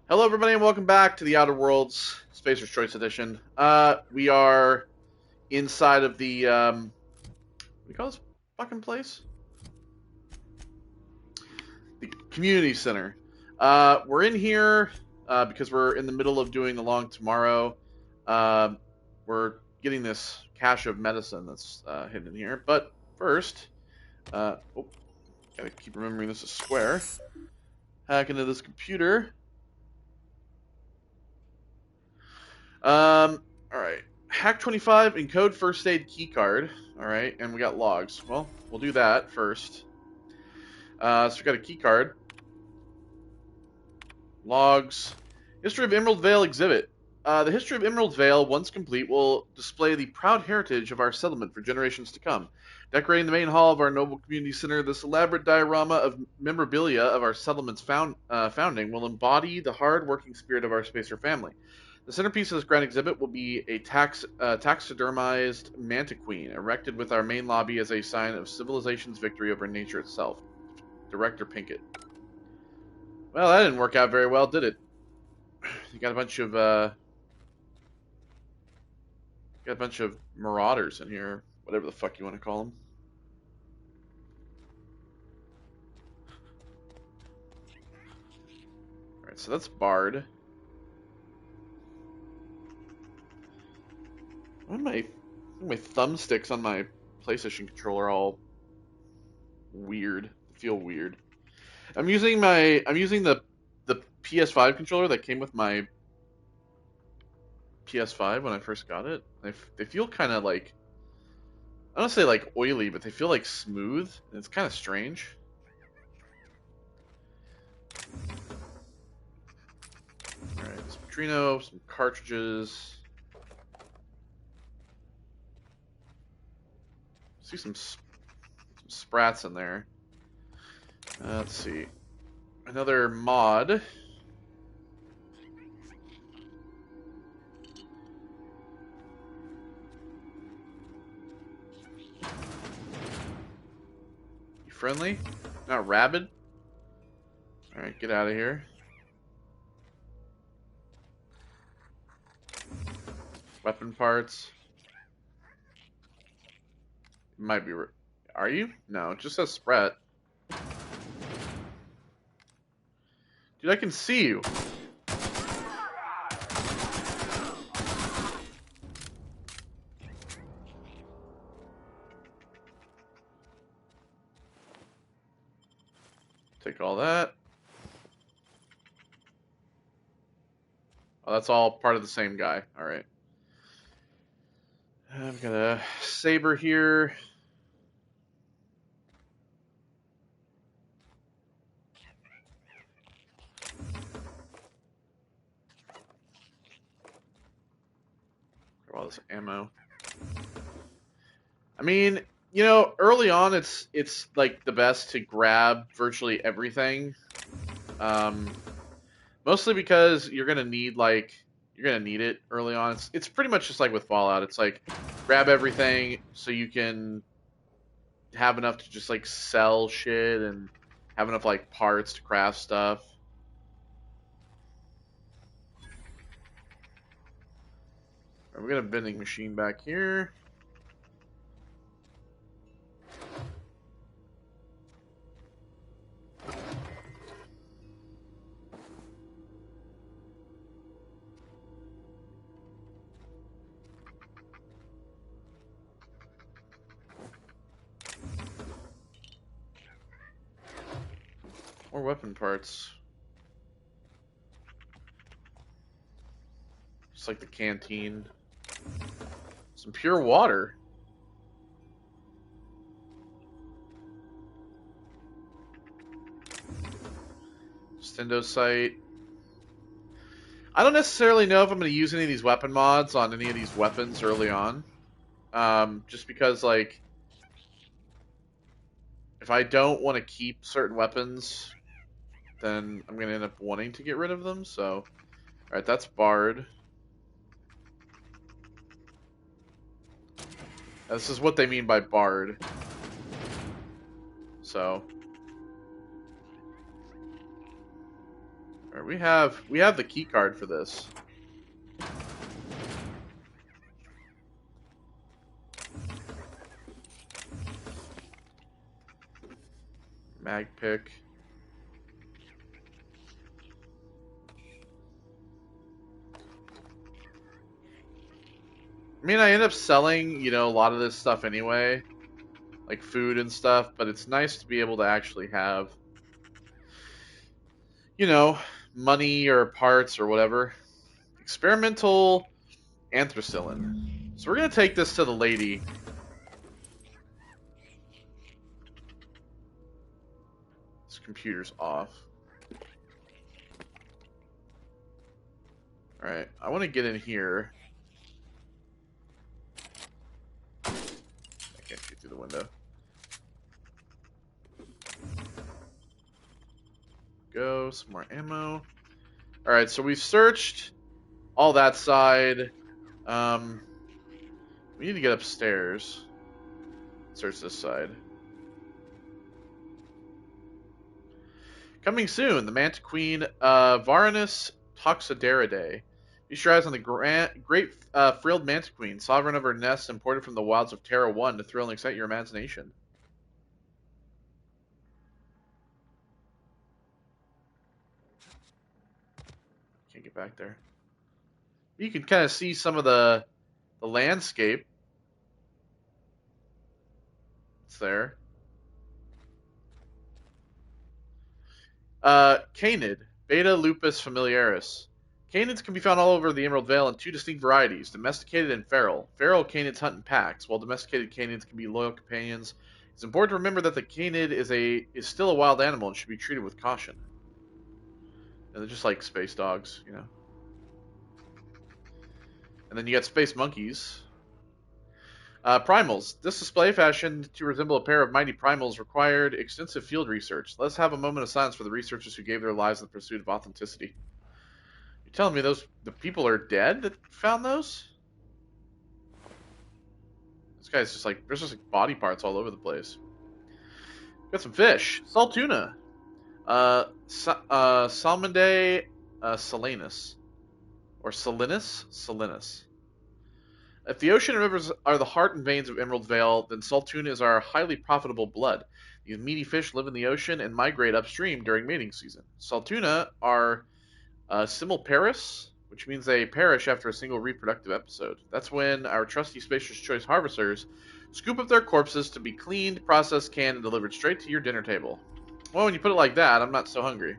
Hello, everybody, and welcome back to the Outer Worlds Spacer's Choice Edition. We are inside of the, what do you call this fucking place? The community center. We're in here because we're in the middle of doing the long tomorrow. We're getting this cache of medicine that's hidden in here. But first, gotta keep remembering this is square. Hack into this computer. Alright. Hack 25, encode first aid keycard. Alright, and we got logs. Well, we'll do that first. So we got a keycard. Logs. History of Emerald Vale exhibit. The history of Emerald Vale, once complete, will display the proud heritage of our settlement for generations to come. Decorating the main hall of our noble community center, this elaborate diorama of memorabilia of our settlement's founding will embody the hard-working spirit of our Spacer family. The centerpiece of this grand exhibit will be a taxidermized mantiqueen, erected with our main lobby as a sign of civilization's victory over nature itself. Director Pinkett. Well, that didn't work out very well, did it? You got a bunch of marauders in here, whatever the fuck you want to call them. All right, so that's Bard. Why are my thumbsticks on my PlayStation controller all weird? Feel weird. I'm using the PS5 controller that came with my PS5 when I first got it. They feel kind of like, I don't say like oily, but they feel like smooth. And it's kind of strange. All right, some Trino, some cartridges. See some sprats in there. Let's see. Another mod. You friendly? Not rabid? Alright, get out of here. Weapon parts. Might be. Are you? No, it just says Sprat. Dude, I can see you. Take all that. Oh, that's all part of the same guy. Alright. I've got a saber here. All this ammo. I mean, you know, early on it's like the best to grab virtually everything. Mostly because you're gonna need it early on. It's pretty much just like with Fallout. It's like grab everything so you can have enough to just like sell shit and have enough like parts to craft stuff. We got a vending machine back here. More weapon parts. Just like the canteen. Some pure water. Stendo sight. I don't necessarily know if I'm going to use any of these weapon mods on any of these weapons early on. Just because, like, if I don't want to keep certain weapons, then I'm going to end up wanting to get rid of them. So, alright, that's Bard. This is what they mean by Bard. So, All right, we have the key card for this. Mag pick. I mean, I end up selling, you know, a lot of this stuff anyway, like food and stuff, but it's nice to be able to actually have, you know, money or parts or whatever. Experimental anthracillin. So we're going to take this to the lady. This computer's off. Alright, I want to get in here. I can't get through the window. Go, some more ammo. Alright, so we've searched all that side. We need to get upstairs. Search this side. Coming soon, the Manta Queen, Varanus Toxoderidae. Feast your eyes on the great frilled Manta Queen, sovereign of her nest, imported from the wilds of Terra 1 to thrill and excite your imagination. Can't get back there. You can kind of see some of the landscape. It's there. Canid, Beta lupus familiaris. Canids can be found all over the Emerald Vale in two distinct varieties, domesticated and feral. Feral canids hunt in packs, while domesticated canids can be loyal companions. It's important to remember that the canid is still a wild animal and should be treated with caution. And they're just like space dogs, you know. And then you got space monkeys. Primals. This display, fashioned to resemble a pair of mighty primals, required extensive field research. Let's have a moment of silence for the researchers who gave their lives in the pursuit of authenticity. You're telling me the people are dead that found those? This guy's just like, there's just like body parts all over the place. Got some fish. Salt tuna. Salmondae salinus. Or salinus? Salinus. If the ocean and rivers are the heart and veins of Emerald Vale, then salt tuna is our highly profitable blood. These meaty fish live in the ocean and migrate upstream during mating season. Salt tuna are simiparis, which means they perish after a single reproductive episode. That's when our trusty Spacer's Choice harvesters scoop up their corpses to be cleaned, processed, canned, and delivered straight to your dinner table. Well, when you put it like that, I'm not so hungry.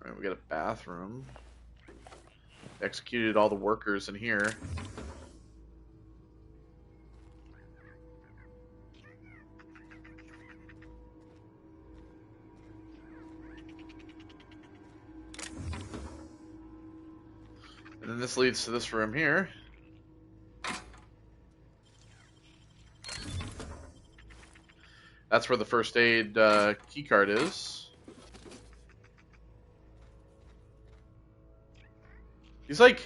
Alright, we got a bathroom. Executed all the workers in here. And then this leads to this room here. That's where the first aid keycard is. It's like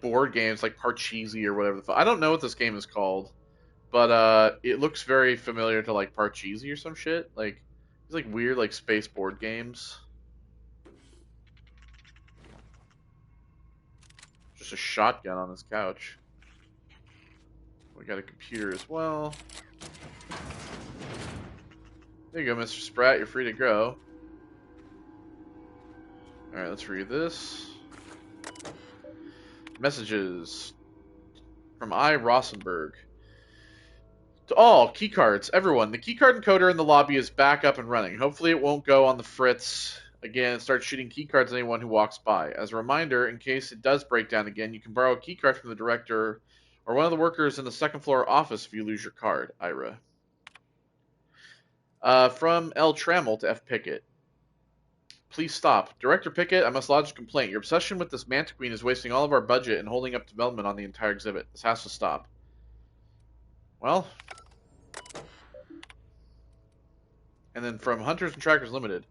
board games, like Parcheesi or whatever. I don't know what this game is called, but it looks very familiar to like Parcheesi or some shit. Like it's like weird like space board games. Just a shotgun on this couch. We got a computer as well. There you go, Mr. Spratt. You're free to go. Alright, let's read this. Messages from I. Rosenberg. To all, keycards, everyone. The keycard encoder in the lobby is back up and running. Hopefully it won't go on the fritz again and start shooting keycards at anyone who walks by. As a reminder, in case it does break down again, you can borrow a keycard from the director or one of the workers in the second floor office if you lose your card. Ira. From L. Trammell to F. Pickett. Please stop. Director Pickett, I must lodge a complaint. Your obsession with this Manta Queen is wasting all of our budget and holding up development on the entire exhibit. This has to stop. Well. And then from Hunters and Trackers Limited.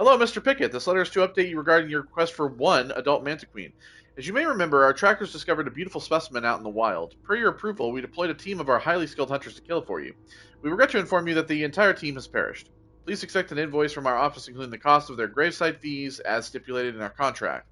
Hello, Mr. Pickett. This letter is to update you regarding your request for one adult mantiqueen. As you may remember, our trackers discovered a beautiful specimen out in the wild. Per your approval, we deployed a team of our highly skilled hunters to kill it for you. We regret to inform you that the entire team has perished. Please expect an invoice from our office including the cost of their gravesite fees as stipulated in our contract.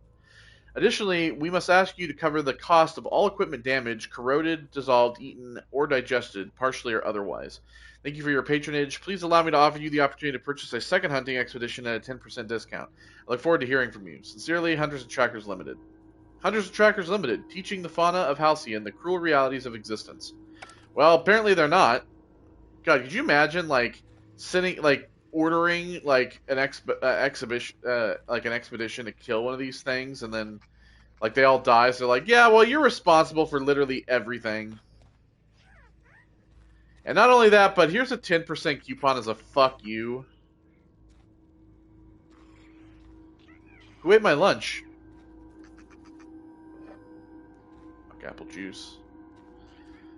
Additionally, we must ask you to cover the cost of all equipment damaged, corroded, dissolved, eaten, or digested, partially or otherwise. Thank you for your patronage. Please allow me to offer you the opportunity to purchase a second hunting expedition at a 10% discount. I look forward to hearing from you. Sincerely, Hunters and Trackers Limited. Hunters and Trackers Limited, teaching the fauna of Halcyon the cruel realities of existence. Well, apparently they're not. God, could you imagine, like, sitting, like, ordering, like, an exhibition, like an expedition to kill one of these things, and then, like, they all die, so they're like, yeah, well, you're responsible for literally everything. And not only that, but here's a 10% coupon as a fuck you. Who ate my lunch? Fuck, apple juice.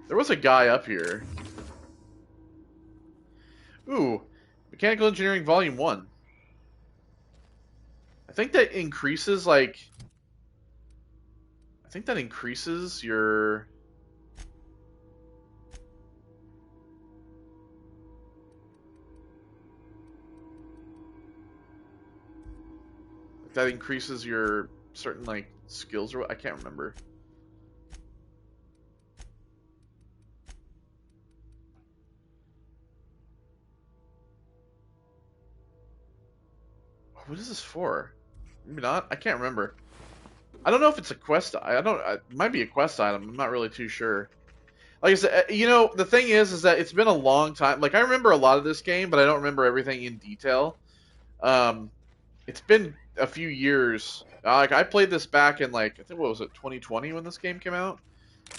There was a guy up here. Ooh, Mechanical Engineering Volume 1. I think that increases, like... I think that increases your... That increases your certain, like, skills or what? I can't remember. What is this for? Maybe not. I can't remember. I don't know if it's a quest. It might be a quest item. I'm not really too sure. Like I said, you know, the thing is that it's been a long time. Like, I remember a lot of this game, but I don't remember everything in detail. It's been a few years. Like, I played this back in, like, I think, what was it, 2020 when this game came out?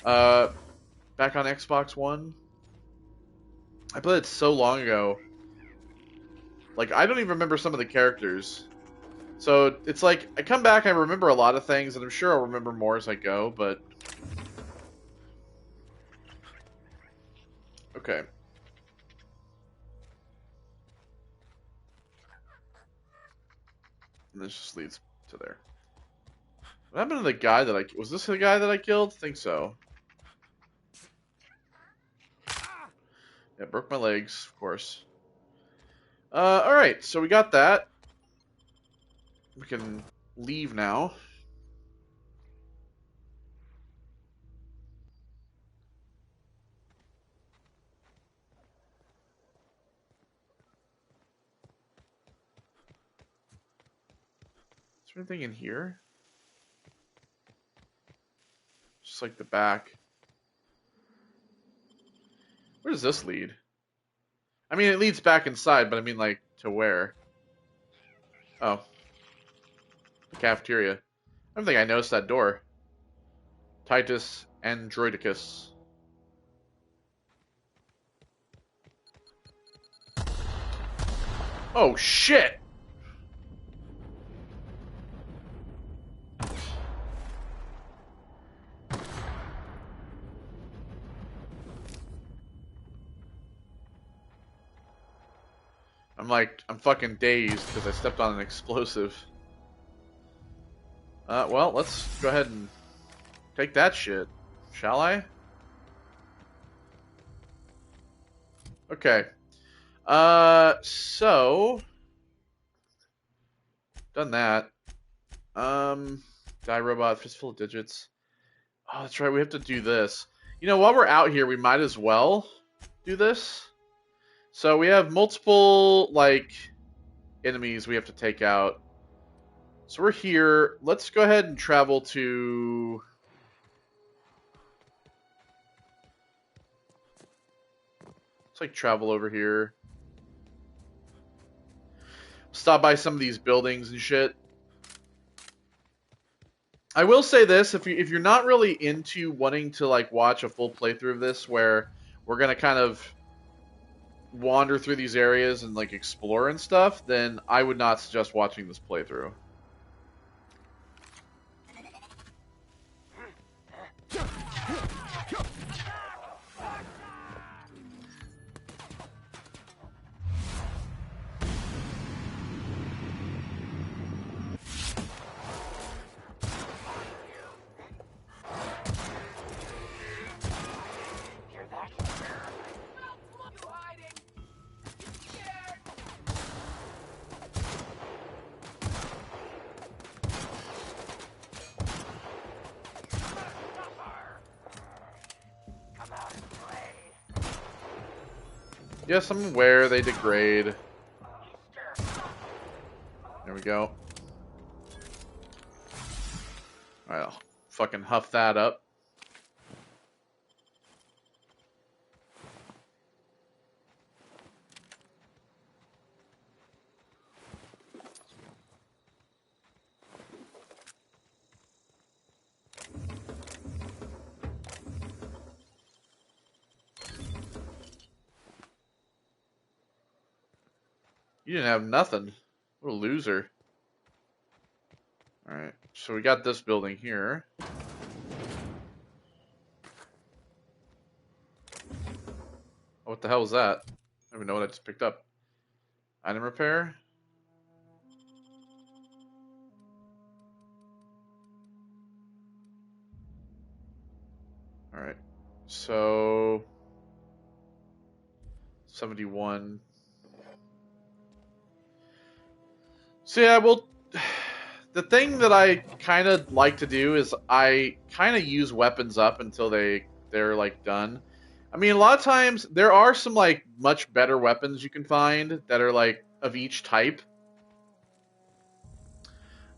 Back on Xbox One. I played it so long ago. Like, I don't even remember some of the characters. So, it's like, I come back, I remember a lot of things, and I'm sure I'll remember more as I go, but... Okay. And this just leads to there. What happened to the guy that I... Was this the guy that I killed? I think so. Yeah, broke my legs, of course. Alright, so we got that. We can leave now. Is there anything in here? Just like the back. Where does this lead? I mean, it leads back inside, but I mean, like, to where? Oh. The cafeteria. I don't think I noticed that door. Titus Androidicus. Oh, shit! I'm fucking dazed because I stepped on an explosive. Well, let's go ahead and take that shit. Shall I? Okay. So... Done that. Die robot, fistful of digits. Oh, that's right, we have to do this. You know, while we're out here, we might as well do this. So we have multiple, like, enemies we have to take out. So we're here. Let's go ahead and travel to... Let's, like, travel over here. Stop by some of these buildings and shit. I will say this, if you're not really into wanting to, like, watch a full playthrough of this where we're going to kind of wander through these areas and, like, explore and stuff, then I would not suggest watching this playthrough. Yes, I'm aware they degrade. There we go. Alright, I'll fucking huff that up. You didn't have nothing. What a loser. Alright, so we got this building here. Oh, what the hell was that? I don't even know what I just picked up. Item repair? Alright, so 71. So yeah, well, the thing that I kind of like to do is I kind of use weapons up until they're like done. I mean, a lot of times there are some like much better weapons you can find that are like of each type.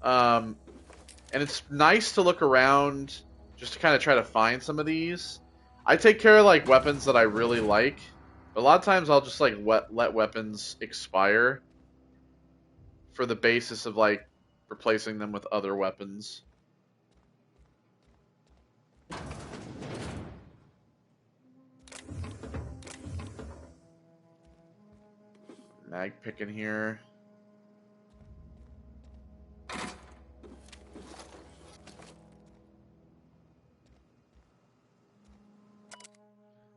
Um, and it's nice to look around just to kind of try to find some of these. I take care of like weapons that I really like. But a lot of times I'll just like let weapons expire for the basis of like replacing them with other weapons. Mag picking here.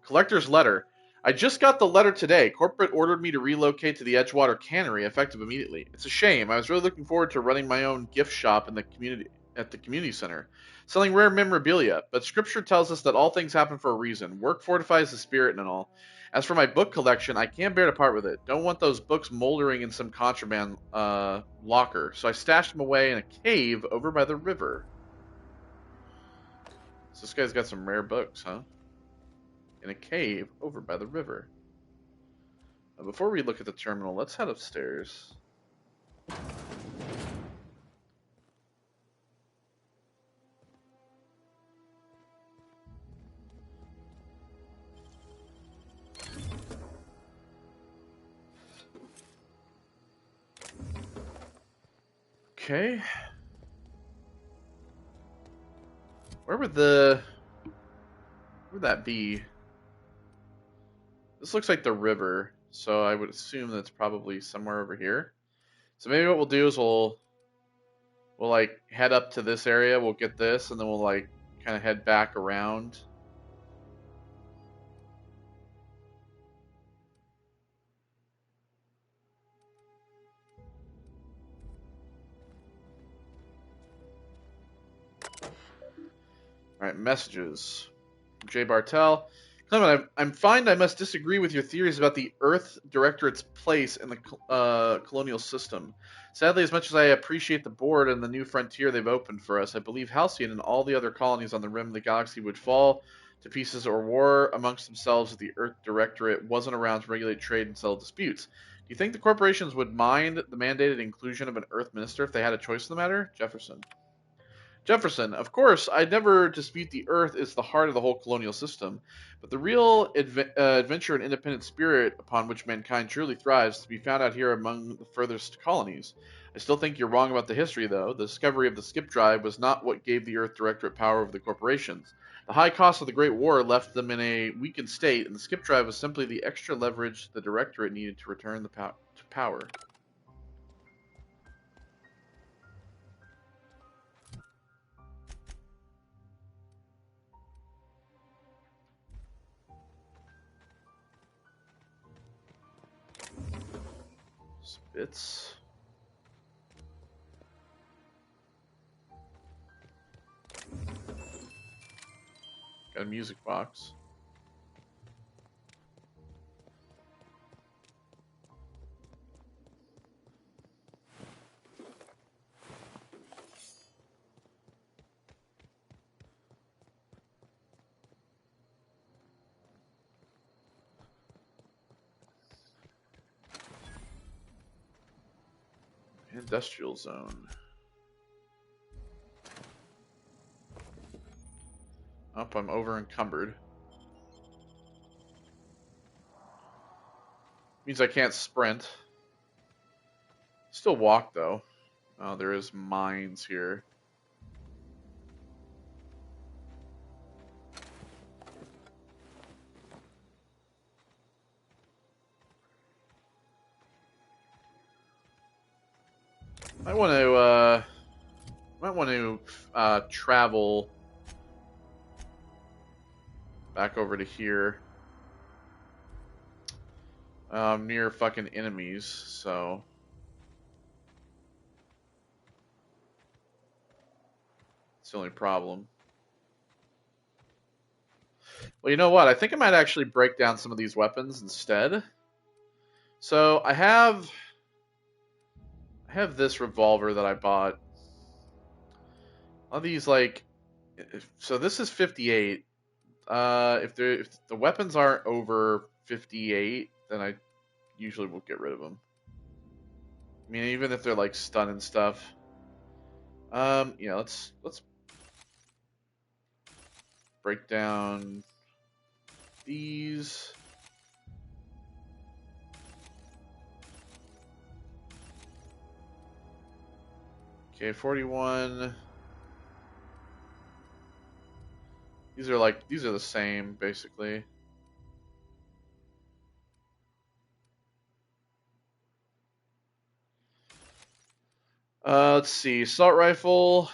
Collector's letter. I just got the letter today. Corporate ordered me to relocate to the Edgewater Cannery, effective immediately. It's a shame. I was really looking forward to running my own gift shop in the community at the community center, selling rare memorabilia. But Scripture tells us that all things happen for a reason. Work fortifies the spirit and all. As for my book collection, I can't bear to part with it. Don't want those books moldering in some contraband locker, so I stashed them away in a cave over by the river. So this guy's got some rare books, huh? In a cave over by the river. Now, before we look at the terminal, let's head upstairs. Okay. Where'd that be? This looks like the river, so I would assume that's probably somewhere over here. So maybe what we'll do is we'll like head up to this area, we'll get this, and then we'll like kind of head back around. All right, messages. Jay Bartel. Clement, I'm fine. I must disagree with your theories about the Earth Directorate's place in the colonial system. Sadly, as much as I appreciate the board and the new frontier they've opened for us, I believe Halcyon and all the other colonies on the rim of the galaxy would fall to pieces or war amongst themselves if the Earth Directorate wasn't around to regulate trade and settle disputes. Do you think the corporations would mind the mandated inclusion of an Earth minister if they had a choice in the matter? Jefferson. Jefferson, of course, I never dispute the Earth is the heart of the whole colonial system, but the real adventure and independent spirit upon which mankind truly thrives is to be found out here among the furthest colonies. I still think you're wrong about the history, though. The discovery of the skip drive was not what gave the Earth Directorate power over the corporations. The high cost of the Great War left them in a weakened state, and the skip drive was simply the extra leverage the Directorate needed to return to power. Spits. Got a music box. Industrial zone. Up, I'm over encumbered. Means I can't sprint. Still walk though. Oh, there is mines here. Might want to travel back over to here. Near fucking enemies, so it's the only problem. Well, you know what? I think I might actually break down some of these weapons instead. So I have this revolver that I bought. All these so this is 58. If the weapons aren't over 58, then I usually will get rid of them. I mean, even if they're like stun and stuff. Yeah, let's break down these. Okay, 41. These are the same basically. Let's see, assault rifle.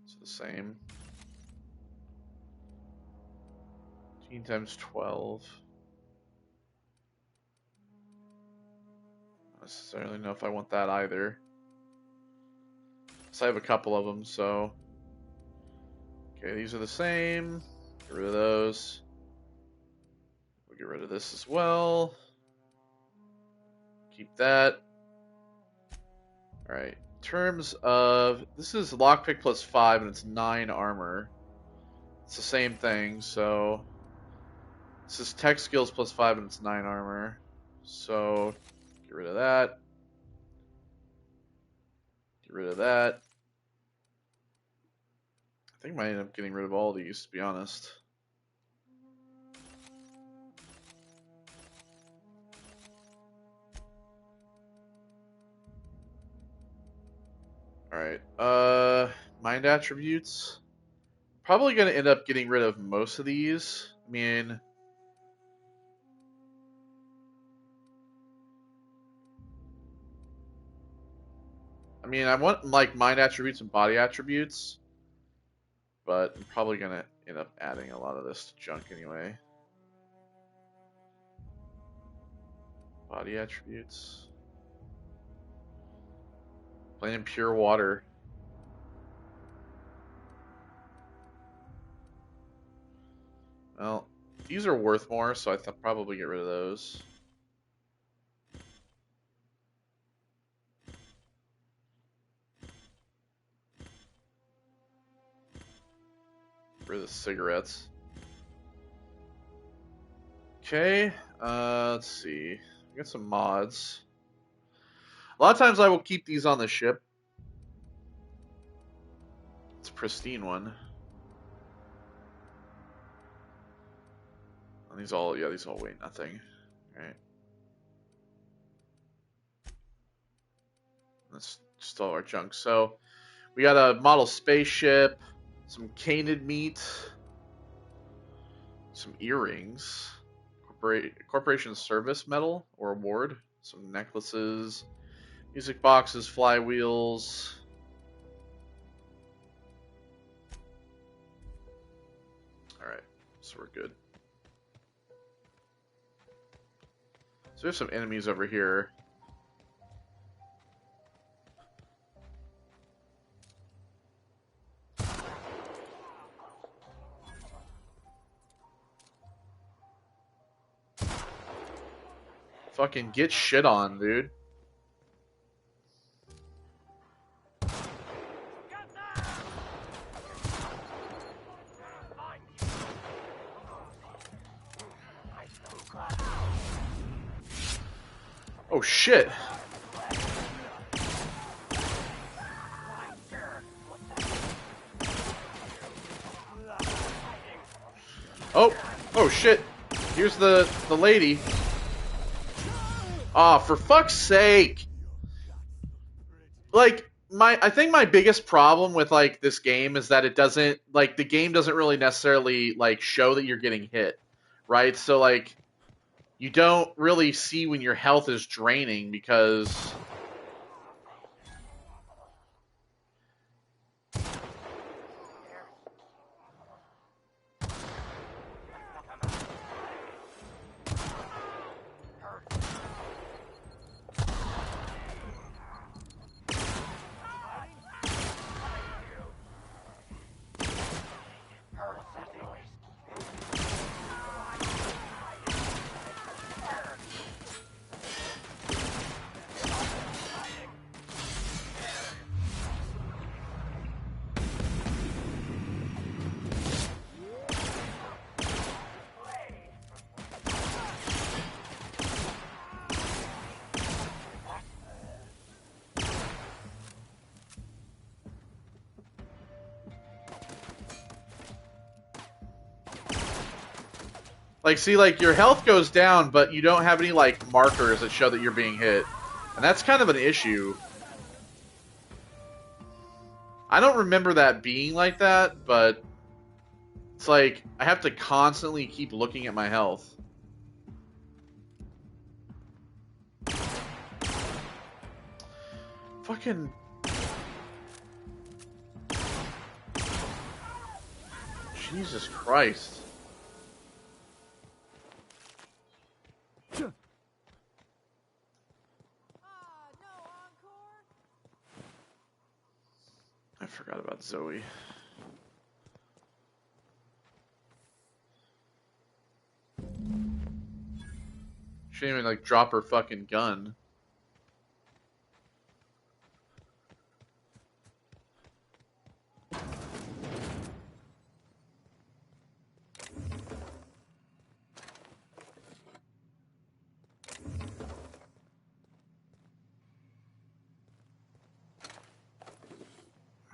It's the same. 15 times 12. I don't necessarily know if I want that either. So I have a couple of them, so. Okay, these are the same. Get rid of those. We'll get rid of this as well. Keep that. Alright. In terms of. This is lockpick plus 5 and it's 9 armor. It's the same thing, so. This is tech skills plus 5 and it's 9 armor. So. Get rid of that. Get rid of that. I think I might end up getting rid of all these, to be honest. Alright, mind attributes. Probably going to end up getting rid of most of these. I mean, I want like mind attributes and body attributes, but I'm probably going to end up adding a lot of this to junk anyway. Body attributes. Plain and pure water. Well, these are worth more, so I thought probably get rid of those. Get rid of the cigarettes. Okay, let's see. We got some mods. A lot of times I will keep these on the ship. It's a pristine one. And these all weigh nothing. Alright. That's just all our junk. So, we got a model spaceship, some canid meat, some earrings, corporation service medal or award, some necklaces, music boxes, flywheels. Alright, so we're good. So there's some enemies over here. Fucking get shit on, dude. Oh shit. Oh, oh shit. Here's the lady. Ah, oh, for fuck's sake. Like, I think my biggest problem with like this game is that it doesn't, like, the game doesn't really necessarily like show that you're getting hit, right? So like you don't really see when your health is draining because like, see, like, your health goes down, but you don't have any, like, markers that show that you're being hit. And that's kind of an issue. I don't remember that being like that, but it's like, I have to constantly keep looking at my health. Fucking... Jesus Christ. I forgot about Zoe. She didn't even, like, drop her fucking gun.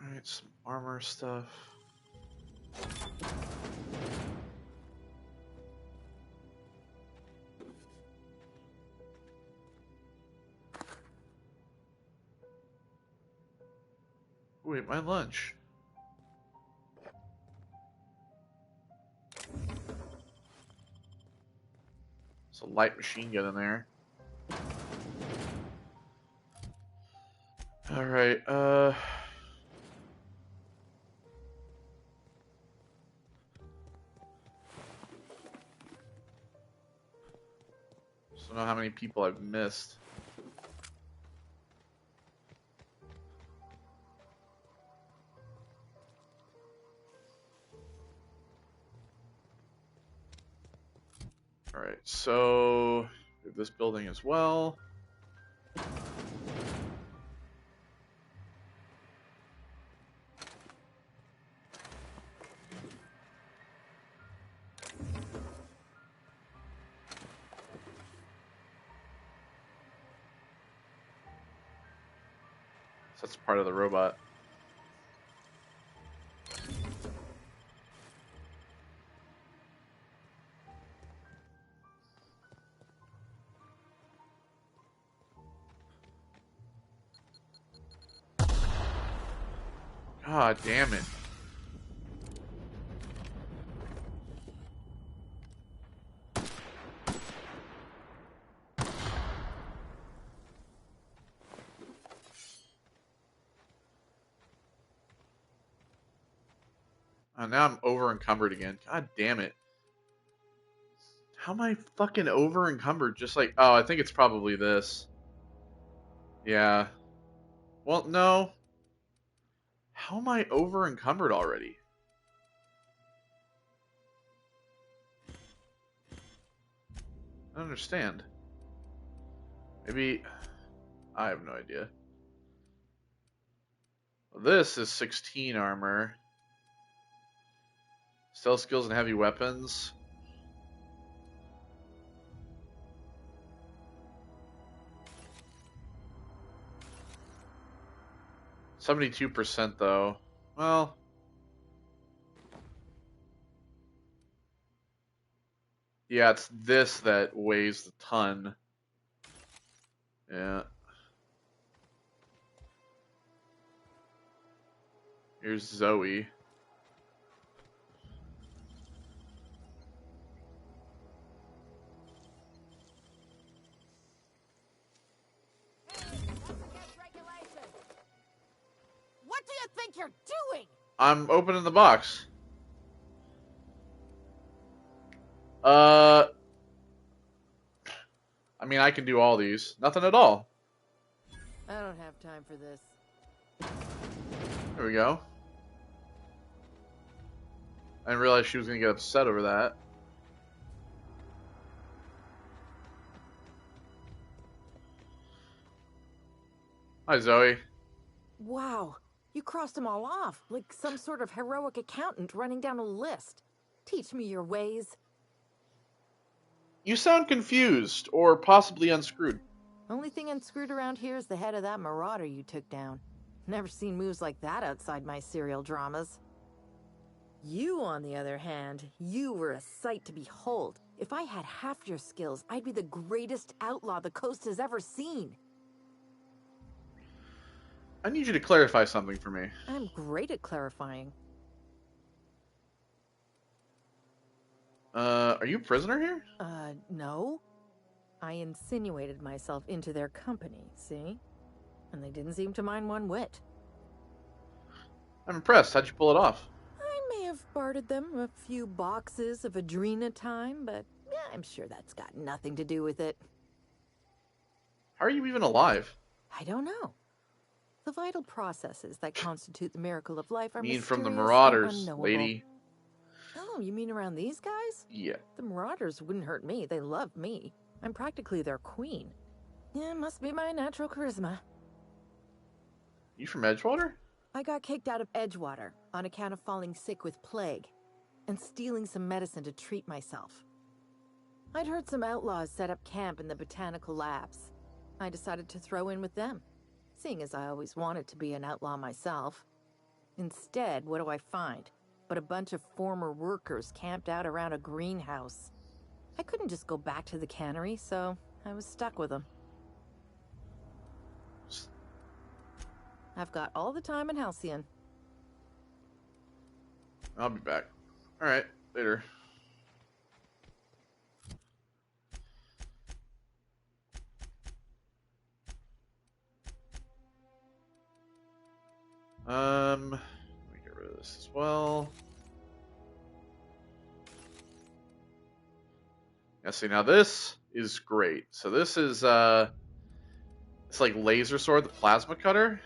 Alright, some armor stuff. Wait, my lunch. There's a light machine gun in there. Alright, just don't know how many people I've missed. Alright, so we have this building as well. So that's part of the robot. God damn it. Now I'm over encumbered again. God damn it. How am I fucking over encumbered? Just like, oh, I think it's probably this. Yeah. Well, no. How am I over encumbered already? I don't understand. Maybe... I have no idea. This is 16 armor. Stealth skills and heavy weapons. 72% though. Well, yeah, it's this that weighs the ton. Yeah. Here's Zoe. What do you think you're doing? I'm opening the box. I mean, I can do all these. Nothing at all. I don't have time for this. There we go. I didn't realize she was going to get upset over that. Hi, Zoe. Wow, you crossed them all off, like some sort of heroic accountant running down a list. Teach me your ways. You sound confused, or possibly unscrewed. Only thing unscrewed around here is the head of that marauder you took down. Never seen moves like that outside my serial dramas. You, on the other hand, you were a sight to behold. If I had half your skills, I'd be the greatest outlaw the coast has ever seen. I need you to clarify something for me. I'm great at clarifying. Are you a prisoner here? No. I insinuated myself into their company, see? And they didn't seem to mind one whit. I'm impressed. How'd you pull it off? I may have bartered them a few boxes of Adrena time, but I'm sure that's got nothing to do with it. How are you even alive? I don't know. The vital processes that constitute the miracle of life are I mean, mysterious from the and Marauders, unknowable. lady. Oh, you mean around these guys? Yeah. The Marauders wouldn't hurt me. They love me. I'm practically their queen. Yeah, it must be my natural charisma. You from Edgewater? I got kicked out of Edgewater on account of falling sick with plague and stealing some medicine to treat myself. I'd heard some outlaws set up camp in the botanical labs. I decided to throw in with them, seeing as I always wanted to be an outlaw myself. Instead, what do I find? But a bunch of former workers camped out around a greenhouse. I couldn't just go back to the cannery, so I was stuck with them. I've got all the time in Halcyon. I'll be back. Alright, later. Let me get rid of this as well. Yeah, see, now this is great. So this is, it's like laser sword, the plasma cutter.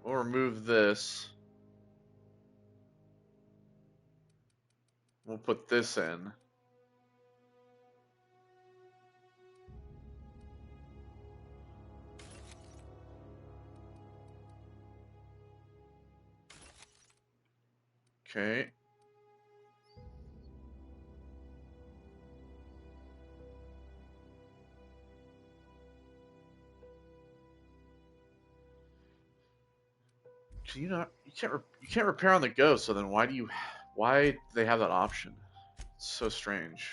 We'll remove this. We'll put this in. Okay. So you can't repair on the go. So then why do they have that option? It's so strange.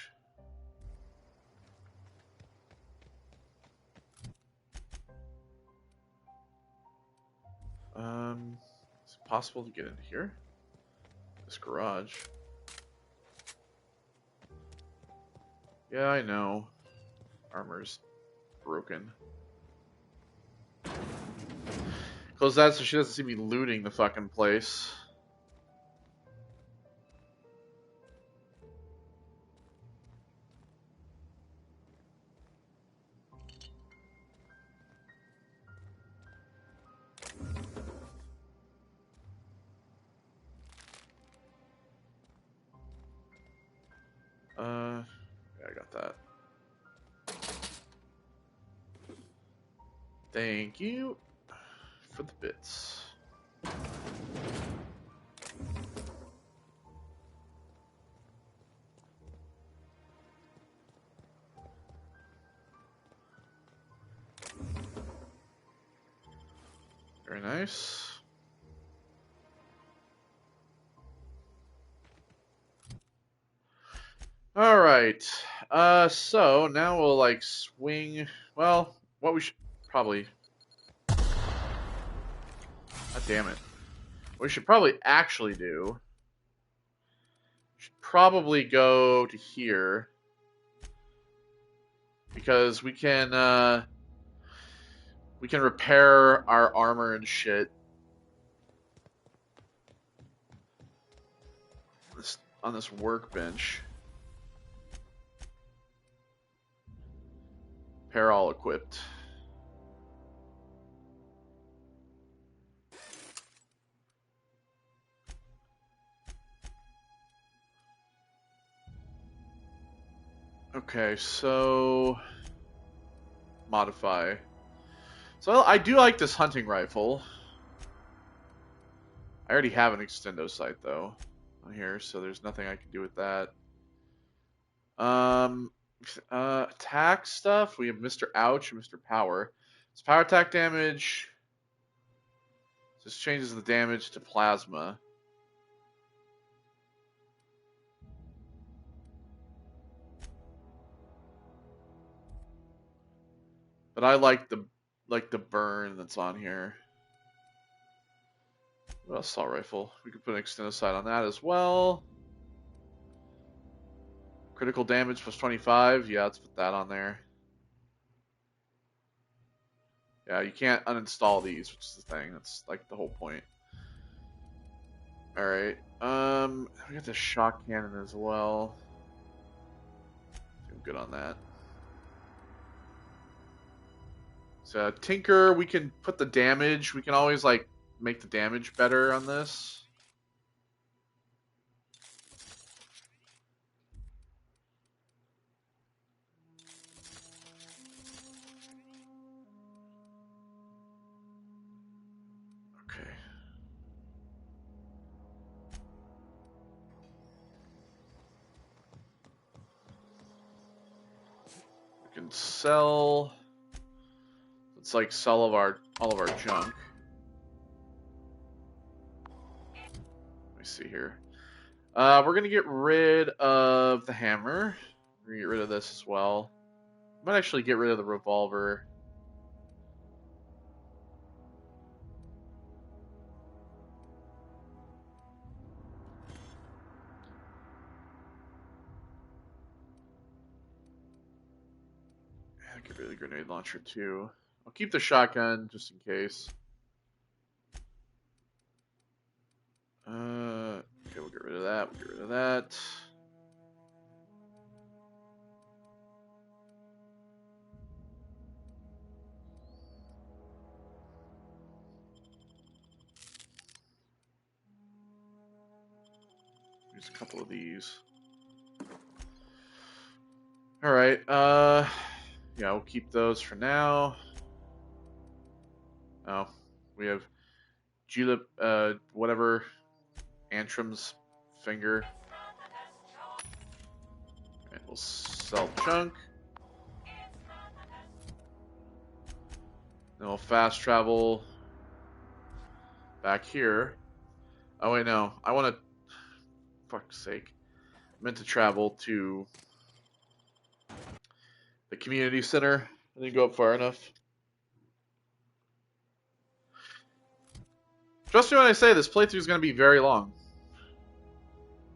Is it possible to get in here? This garage. Yeah, I know. Armor's broken. Close that so she doesn't see me looting the fucking place. Yeah, I got that. Thank you for the bits. Very nice. All right. So now we'll like swing. Well, what we should probably. God damn it. What we should probably actually do. Should probably go to here because we can repair our armor and shit on this workbench. Repair all equipped. Okay, so modify. So I do like this hunting rifle. I already have an extendo sight though on here, so there's nothing I can do with that. Attack stuff. We have Mr. Ouch and Mr. Power. It's power attack damage. This changes the damage to plasma. But I like the burn that's on here. What else? Assault rifle. We could put an extended sight on that as well. Critical damage plus 25. Yeah, let's put that on there. Yeah, you can't uninstall these, which is the thing. That's like the whole point. All right. We got the shock cannon as well. I'm good on that. So Tinker, we can put the damage. We can always like make the damage better on this. Okay. We can sell. Let's like sell all of our junk. Let me see here. We're gonna get rid of the hammer. We're gonna get rid of this as well. Might actually get rid of the revolver. I'll get rid of the grenade launcher too. I'll keep the shotgun just in case. Okay, we'll get rid of that. We'll get rid of that. Use a couple of these. All right. Yeah, we'll keep those for now. Oh, we have Julep, whatever, Antrim's finger. Alright, we'll sell junk. Then we'll fast travel back here. Oh wait, no. I want to. Fuck's sake. I meant to travel to the community center. I didn't go up far enough. Trust me when I say this playthrough is going to be very long.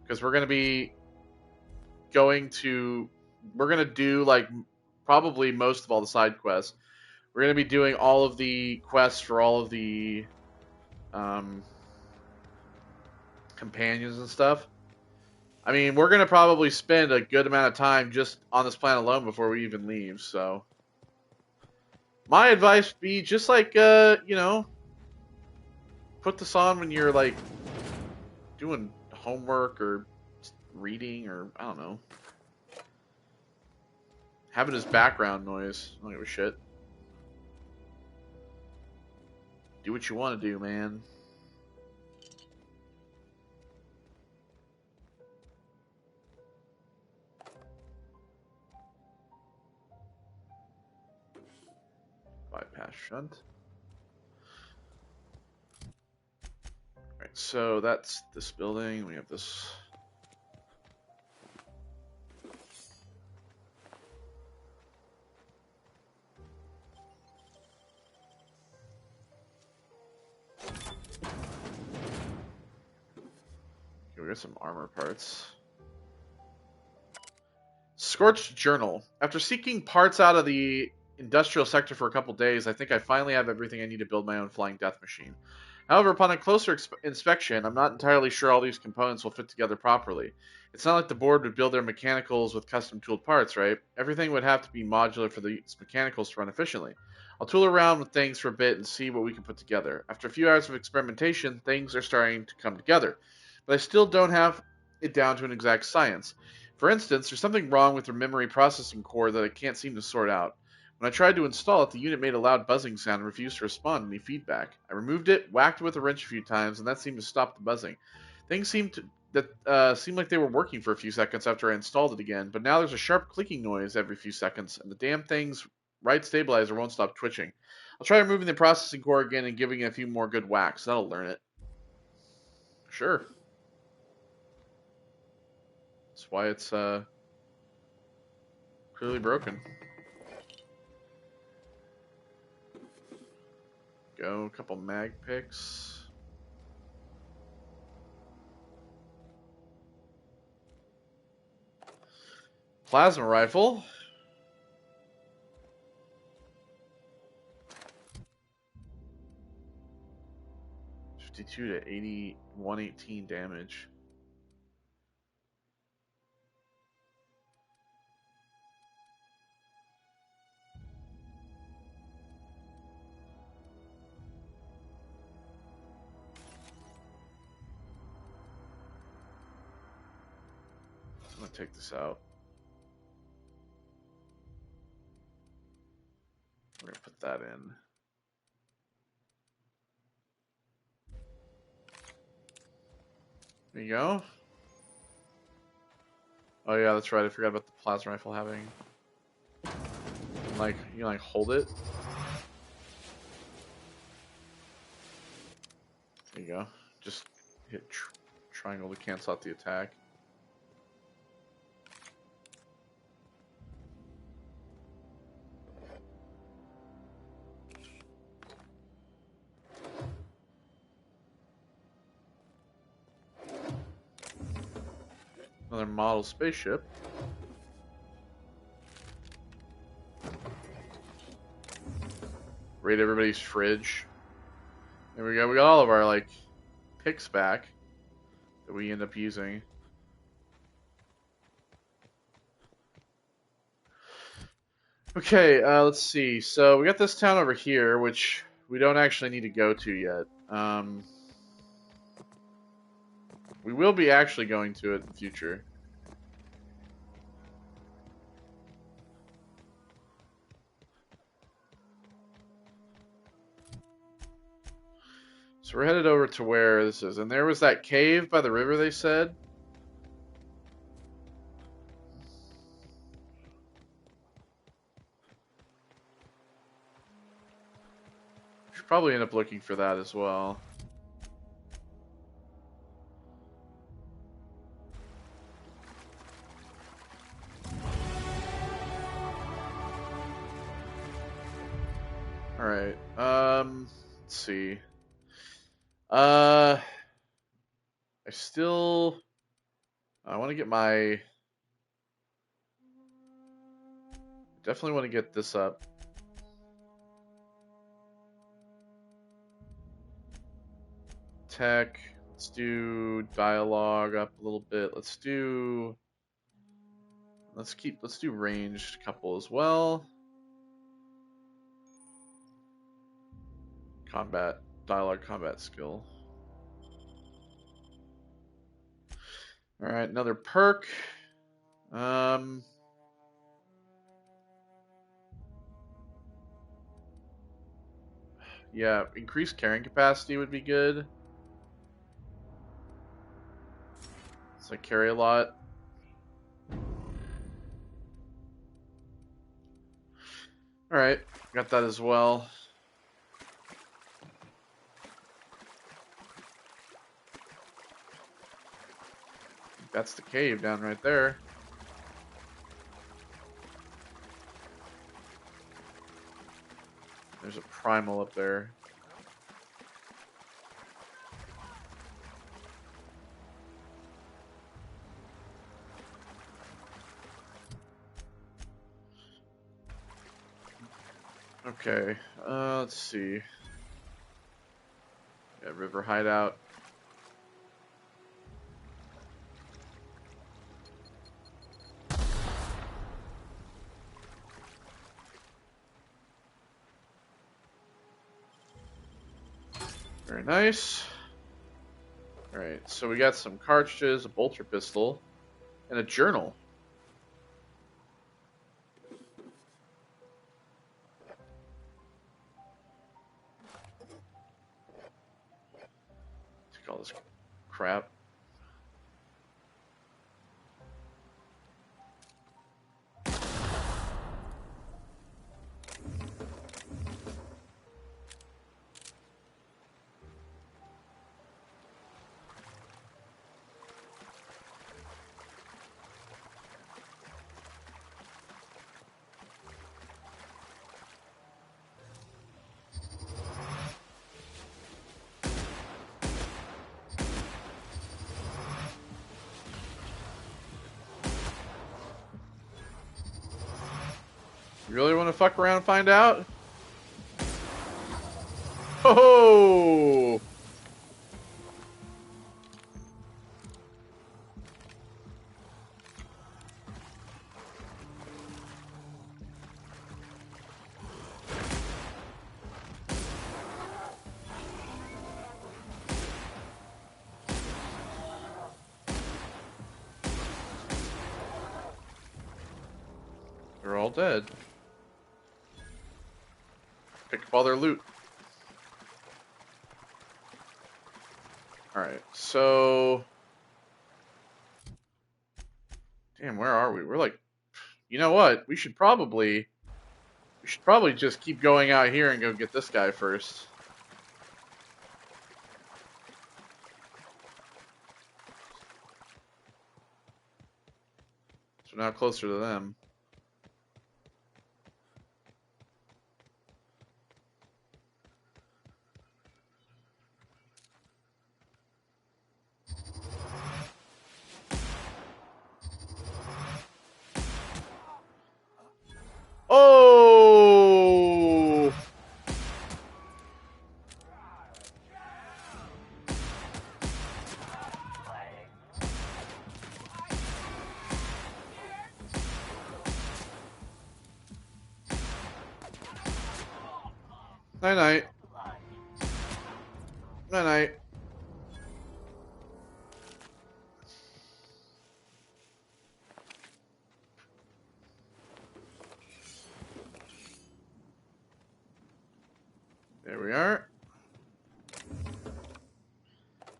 Because we're going to be we're going to do like probably most of all the side quests. We're going to be doing all of the quests for all of the companions and stuff. I mean, we're going to probably spend a good amount of time just on this planet alone before we even leave, so. My advice would be just like, you know, put this on when you're like doing homework or reading or, I don't know. Have it as background noise. I don't give a shit. Do what you want to do, man. Bypass shunt. Right, so that's this building. We have this. Okay, we got some armor parts. Scorched Journal. After seeking parts out of the industrial sector for a couple days, I think I finally have everything I need to build my own flying death machine. However, upon a closer inspection, I'm not entirely sure all these components will fit together properly. It's not like the board would build their mechanicals with custom tooled parts, right? Everything would have to be modular for these mechanicals to run efficiently. I'll tool around with things for a bit and see what we can put together. After a few hours of experimentation, things are starting to come together. But I still don't have it down to an exact science. For instance, there's something wrong with the memory processing core that I can't seem to sort out. When I tried to install it, the unit made a loud buzzing sound and refused to respond to any feedback. I removed it, whacked it with a wrench a few times, and that seemed to stop the buzzing. Things seemed like they were working for a few seconds after I installed it again, but now there's a sharp clicking noise every few seconds, and the damn thing's right stabilizer won't stop twitching. I'll try removing the processing core again and giving it a few more good whacks. That'll learn it. Sure. That's why it's clearly broken. Go, a couple mag picks. Plasma rifle. 52 to 80, 118 damage. I'm gonna take this out. We're gonna put that in. There you go. Oh yeah, that's right. I forgot about the plasma rifle having like you like hold it. There you go. Just hit triangle to cancel out the attack. Another model spaceship. Raid everybody's fridge. There we go. We got all of our like picks back that we end up using. Okay, let's see. So we got this town over here, which we don't actually need to go to yet. We will be actually going to it in the future. So we're headed over to where this is. And there was that cave by the river, they said. We should probably end up looking for that as well. Alright, let's see. I want to get definitely want to get this up. Tech, let's do dialogue up a little bit. Let's do ranged couple as well. Dialogue combat skill. Alright, another perk. Yeah, increased carrying capacity would be good. So I carry a lot. Alright, got that as well. That's the cave down right there. There's a primal up there. Okay, let's see. Yeah, river hideout. Very nice. Alright, so we got some cartridges, a bolter pistol, and a journal. Take all this crap. You really want to fuck around and find out? Ho ho! They're all dead. Pick up all their loot. Alright, so... Damn, where are we? We're like... You know what? We should probably just keep going out here and go get this guy first. So now closer to them. Oh! Night night. Night night. There we are.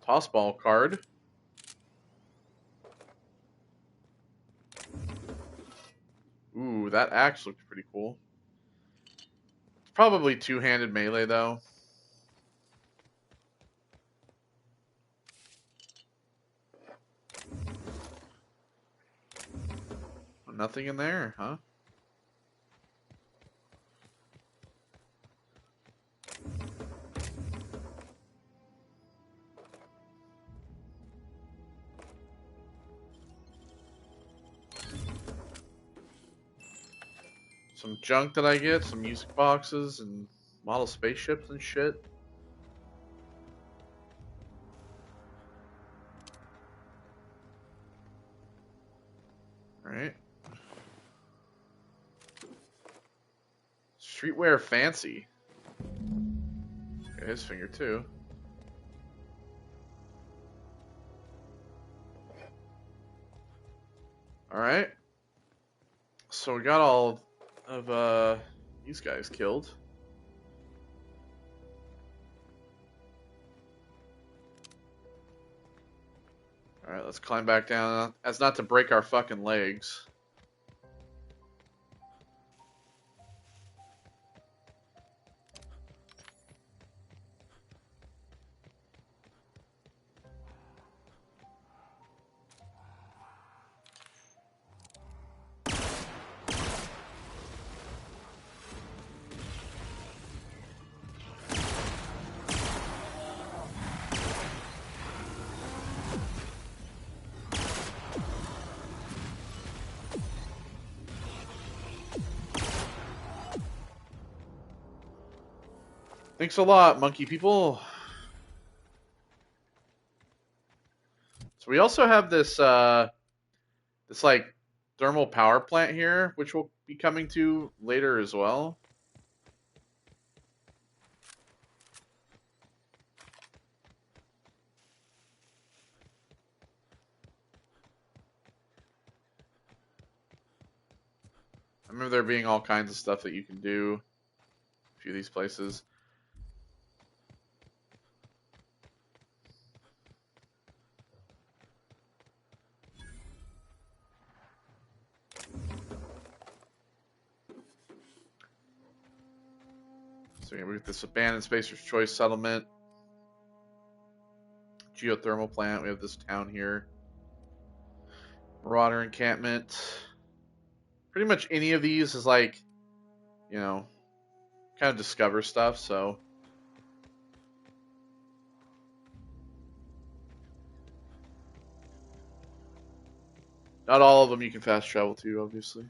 Toss ball card. Ooh, that axe looks pretty cool. It's probably two-handed melee though. Nothing in there, huh? Some junk that I get, some music boxes and model spaceships and shit. Alright. Streetwear fancy. Got his finger too. Alright. So we got all of these guys killed. Alright, let's climb back down as not to break our fucking legs. Thanks a lot, monkey people. So we also have this this like thermal power plant here, which we'll be coming to later as well. I remember there being all kinds of stuff that you can do a few of these places. So we have this abandoned spacer's choice settlement, geothermal plant. We have this town here, marauder encampment. Pretty much any of these is like, you know, kind of discover stuff. So not all of them you can fast travel to, obviously.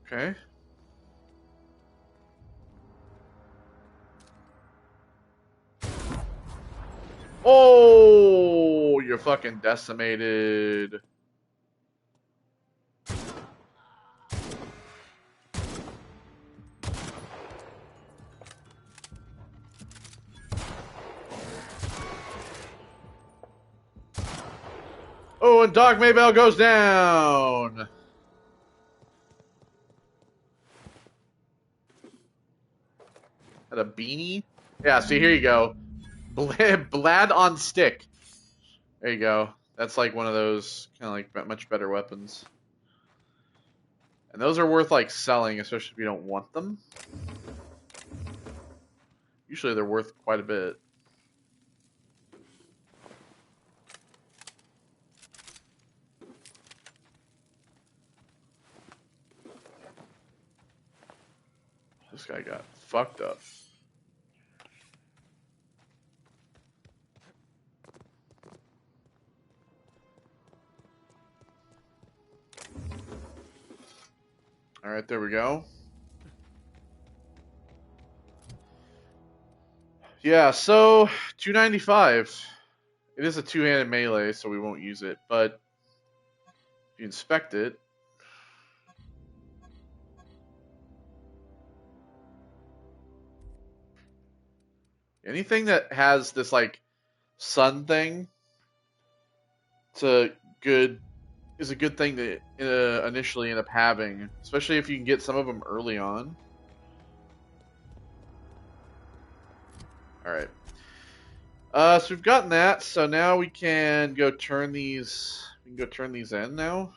Okay. Oh, you're fucking decimated. Oh, and Doc Maybell goes down. Had a beanie? Yeah, see, here you go. Blad on stick. There you go. That's like one of those kind of like much better weapons. And those are worth like selling, especially if you don't want them. Usually they're worth quite a bit. This guy got fucked up. Alright, there we go. Yeah, so 295. It is a two-handed melee, so we won't use it, but if you inspect it, anything that has this like sun thing, it's a good thing to initially end up having, especially if you can get some of them early on. All right. So we've gotten that. So now we can go turn these. We can go turn these in now.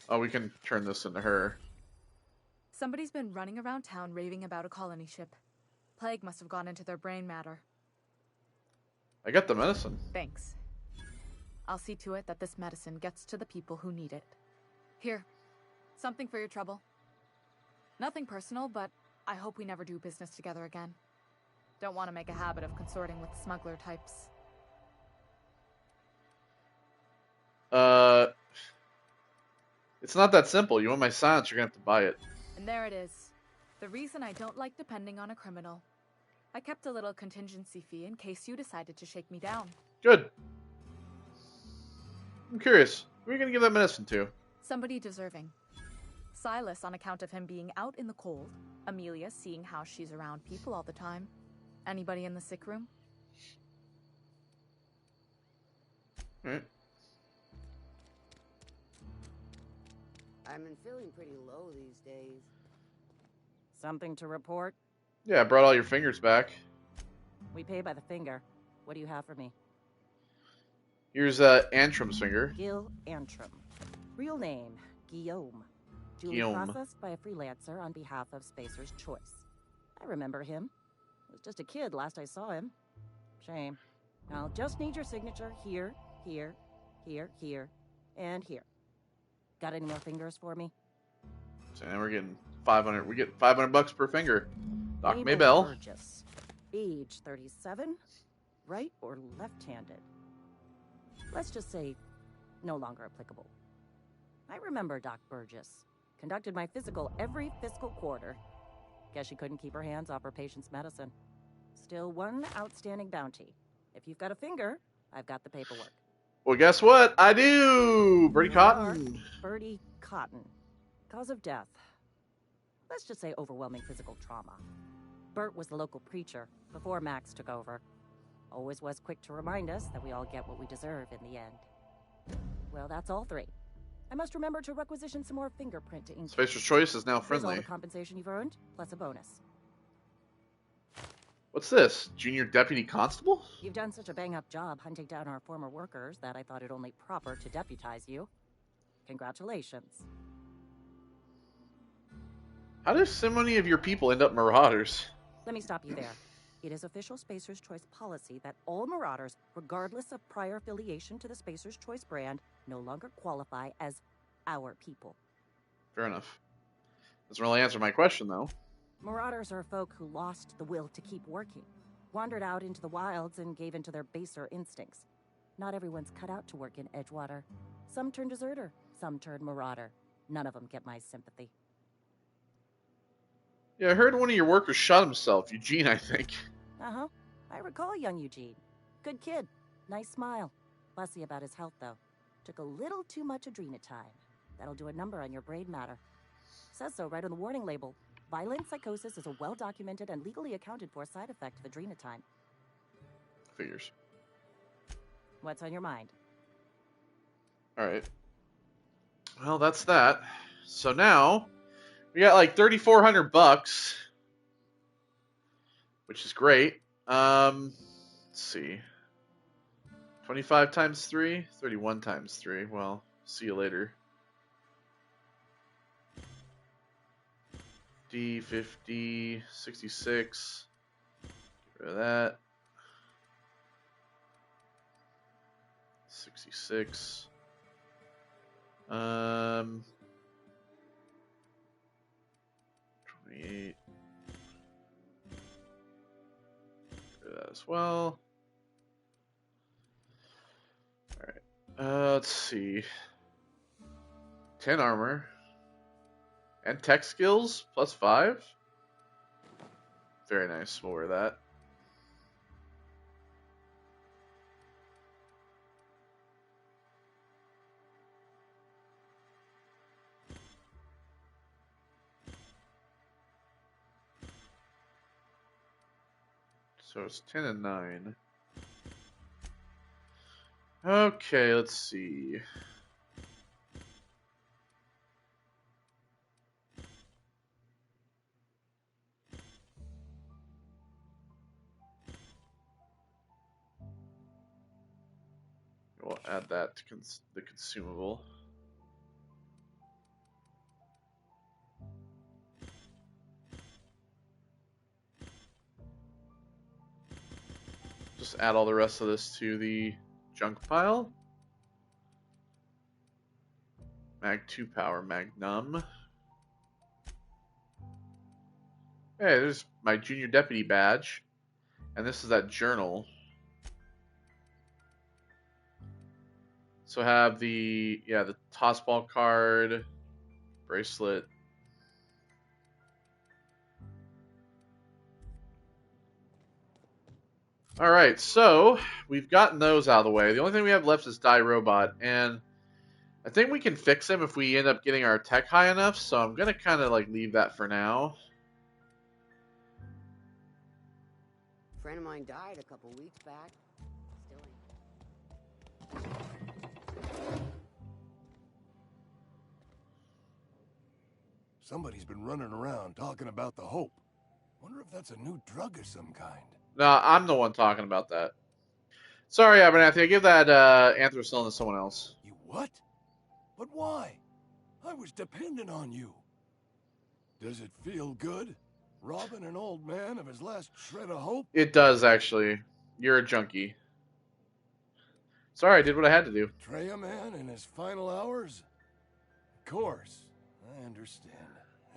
Oh, we can turn this into her. Somebody's been running around town raving about a colony ship. Plague must have gone into their brain matter. I got the medicine. Thanks. I'll see to it that this medicine gets to the people who need it. Here, something for your trouble. Nothing personal, but I hope we never do business together again. Don't want to make a habit of consorting with smuggler types. It's not that simple. You want my silence, you're gonna have to buy it. And there it is. The reason I don't like depending on a criminal. I kept a little contingency fee in case you decided to shake me down. Good. I'm curious. Who are you gonna give that medicine to? Somebody deserving. Silas on account of him being out in the cold. Amelia seeing how she's around people all the time. Anybody in the sick room? Alright. I've been feeling pretty low these days. Something to report? Yeah, I brought all your fingers back. We pay by the finger. What do you have for me? Here's Antrim's finger. Gil Antrim. Real name, Guillaume. Duly Guillaume. processed by a freelancer on behalf of Spacer's Choice. I remember him. I was just a kid last I saw him. Shame. I'll just need your signature here, here, here, here, and here. Got any more fingers for me? So now we're getting 500. We get $500 per finger. Doc Mabel Maybell. Burgess. Age 37. Right or left-handed? Let's just say no longer applicable. I remember Doc Burgess. Conducted my physical every fiscal quarter. Guess she couldn't keep her hands off her patient's medicine. Still one outstanding bounty. If you've got a finger, I've got the paperwork. Well, guess what? I do! Birdie There you Cotton. are. Birdie Cotton. Cause of death. Let's just say overwhelming physical trauma. Bert was the local preacher before Max took over. Always was quick to remind us that we all get what we deserve in the end. Well, that's all three. I must remember to requisition some more fingerprint to ink. Spacer's Choice is now Here's all friendly. the compensation you've earned, plus a bonus. What's this? Junior Deputy Constable? You've done such a bang-up job hunting down our former workers that I thought it only proper to deputize you. Congratulations. How do so many of your people end up marauders? Let me stop you there. It is official Spacer's Choice policy that all Marauders, regardless of prior affiliation to the Spacer's Choice brand, no longer qualify as our people. Fair enough. Doesn't really answer my question, though. Marauders are folk who lost the will to keep working, wandered out into the wilds and gave into their baser instincts. Not everyone's cut out to work in Edgewater. Some turn deserter, some turn marauder. None of them get my sympathy. Yeah, I heard one of your workers shot himself. Eugene, I think. Uh-huh. I recall young Eugene. Good kid. Nice smile. Fussy about his health, though. Took a little too much adrenatime. That'll do a number on your brain matter. Says so right on the warning label. Violent psychosis is a well-documented and legally accounted for side effect of adrenatime. Figures. What's on your mind? Alright. Well, that's that. So now, we got like $3,400, which is great. Let's see. 25 times 3? 31 times 3. Well, see you later. D50, 66. Get rid of that. 66. 28. Get rid of that as well. Alright. Let's see. 10 armor. And tech skills, plus 5. Very nice, we'll wear that. So it's 10 and 9. Okay, let's see. We'll add that to the consumable. Just add all the rest of this to the junk pile. Mag 2 power, Magnum. Hey, there's my junior deputy badge. And this is that journal. So I have the tossball card, bracelet. Alright, so we've gotten those out of the way. The only thing we have left is Die Robot, and I think we can fix him if we end up getting our tech high enough, so I'm going to kind of like leave that for now. A friend of mine died a couple weeks back. Still ain't. Somebody's been running around talking about the Hope. Wonder if that's a new drug of some kind. No, I'm the one talking about that. Sorry, Abernathy. I give that anthracene to someone else. You what? But why? I was dependent on you. Does it feel good? Robbing an old man of his last shred of hope? It does, actually. You're a junkie. Sorry, I did what I had to do. Betray a man in his final hours? Of course. I understand.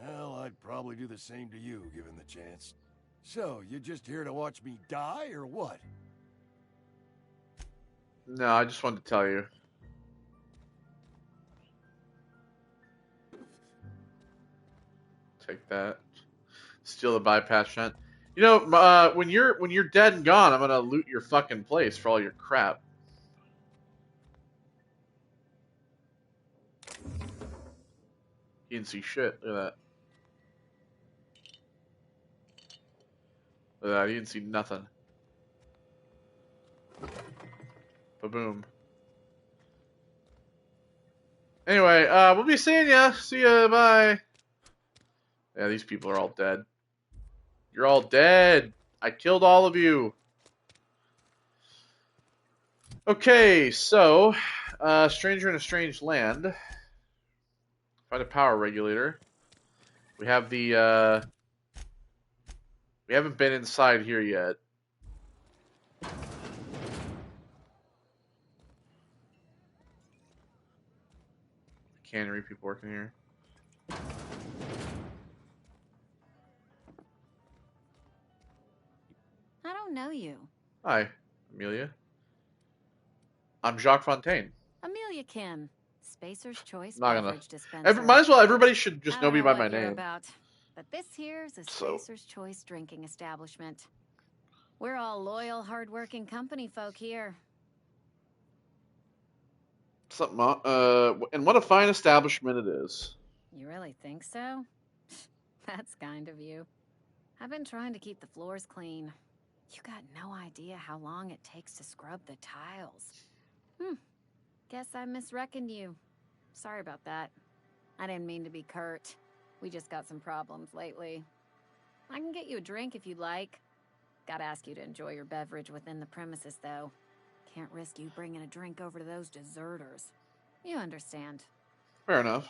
Hell, I'd probably do the same to you, given the chance. So, you just here to watch me die, or what? No, I just wanted to tell you. Take that. Steal the bypass shunt. You know, when you're dead and gone, I'm gonna loot your fucking place for all your crap. You didn't see shit. Look at that. Look at that. You didn't see nothing. Ba-boom. Anyway, we'll be seeing ya. See ya. Bye. Yeah, these people are all dead. You're all dead. I killed all of you. Okay, so, stranger in a strange land. Find a power regulator. We have the, we haven't been inside here yet. Cannery people working here. I don't know you. Hi, Amelia. I'm Jacques Fontaine. Amelia Kim, Spacer's Choice Not gonna. beverage dispenser. Might as well. Everybody should just I know don't me know by what my you're name. about, but this here's a So. Spacer's Choice drinking establishment. We're all loyal, hard-working company folk here. Something. And what a fine establishment it is. You really think so? That's kind of you. I've been trying to keep the floors clean. You got no idea how long it takes to scrub the tiles. Guess I misreckoned you. Sorry about that. I didn't mean to be curt. We just got some problems lately. I can get you a drink if you'd like. Gotta ask you to enjoy your beverage within the premises, though. Can't risk you bringing a drink over to those deserters. You understand. Fair enough.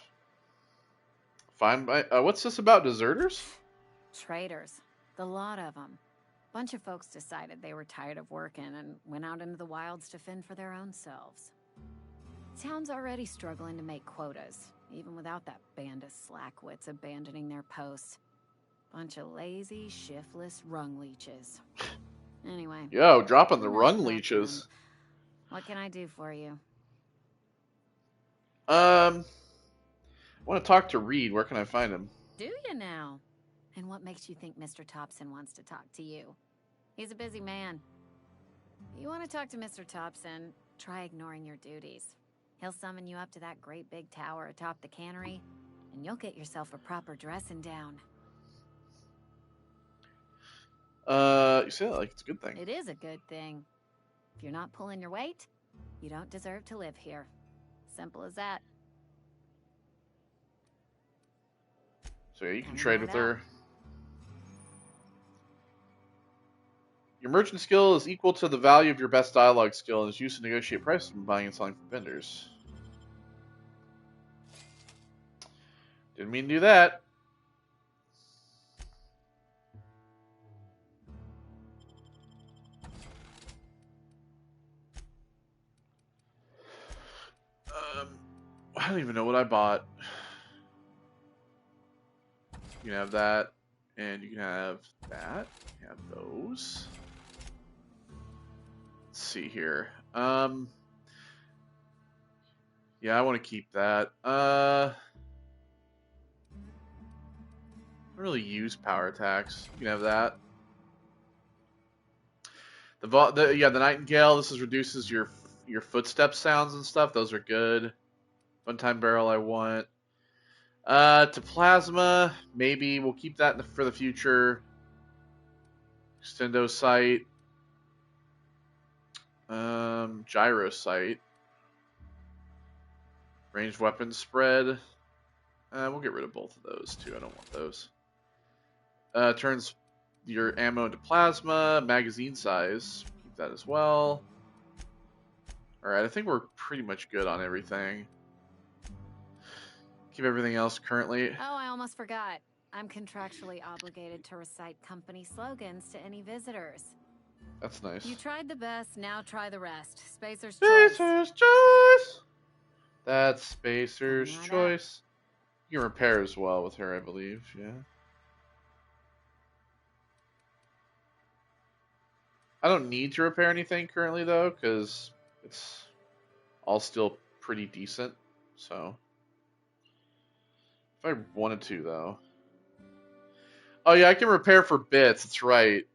Fine. What's this about deserters? Traitors. The lot of them. Bunch of folks decided they were tired of working and went out into the wilds to fend for their own selves. Town's already struggling to make quotas, even without that band of slackwits abandoning their posts. Bunch of lazy, shiftless rung leeches. Anyway. Yo, dropping the enough rung about leeches. them. What can I do for you? I want to talk to Reed. Where can I find him? Do you now? And what makes you think Mr. Thompson wants to talk to you? He's a busy man. You want to talk to Mr. Thompson, try ignoring your duties. He'll summon you up to that great big tower atop the cannery, and you'll get yourself a proper dressing down. You say that like it's a good thing. It is a good thing. If you're not pulling your weight, you don't deserve to live here. Simple as that. So yeah, you can Coming trade right with her. Your merchant skill is equal to the value of your best dialogue skill and is used to negotiate prices when buying and selling from vendors. Didn't mean to do that. I don't even know what I bought. You can have that, and you can have that. You can have those. Let's see here. Yeah, I want to keep that. I don't really use power attacks. You can have that. The Nightingale. This reduces your footstep sounds and stuff. Those are good. One-time barrel I want. To plasma, maybe we'll keep that for the future. Extendo sight. Gyro sight. Ranged weapon spread. We'll get rid of both of those too. I don't want those. Turns your ammo into plasma, magazine size. Keep that as well. Alright, I think we're pretty much good on everything. Keep everything else currently. Oh, I almost forgot. I'm contractually obligated to recite company slogans to any visitors. That's nice. You tried the best, now try the rest. Spacer's choice. Spacer's choice! That's Spacer's Coming right choice. You can repair as well with her, I believe, yeah. I don't need to repair anything currently, though, because it's all still pretty decent, so. If I wanted to, though. Oh, yeah, I can repair for bits, that's right.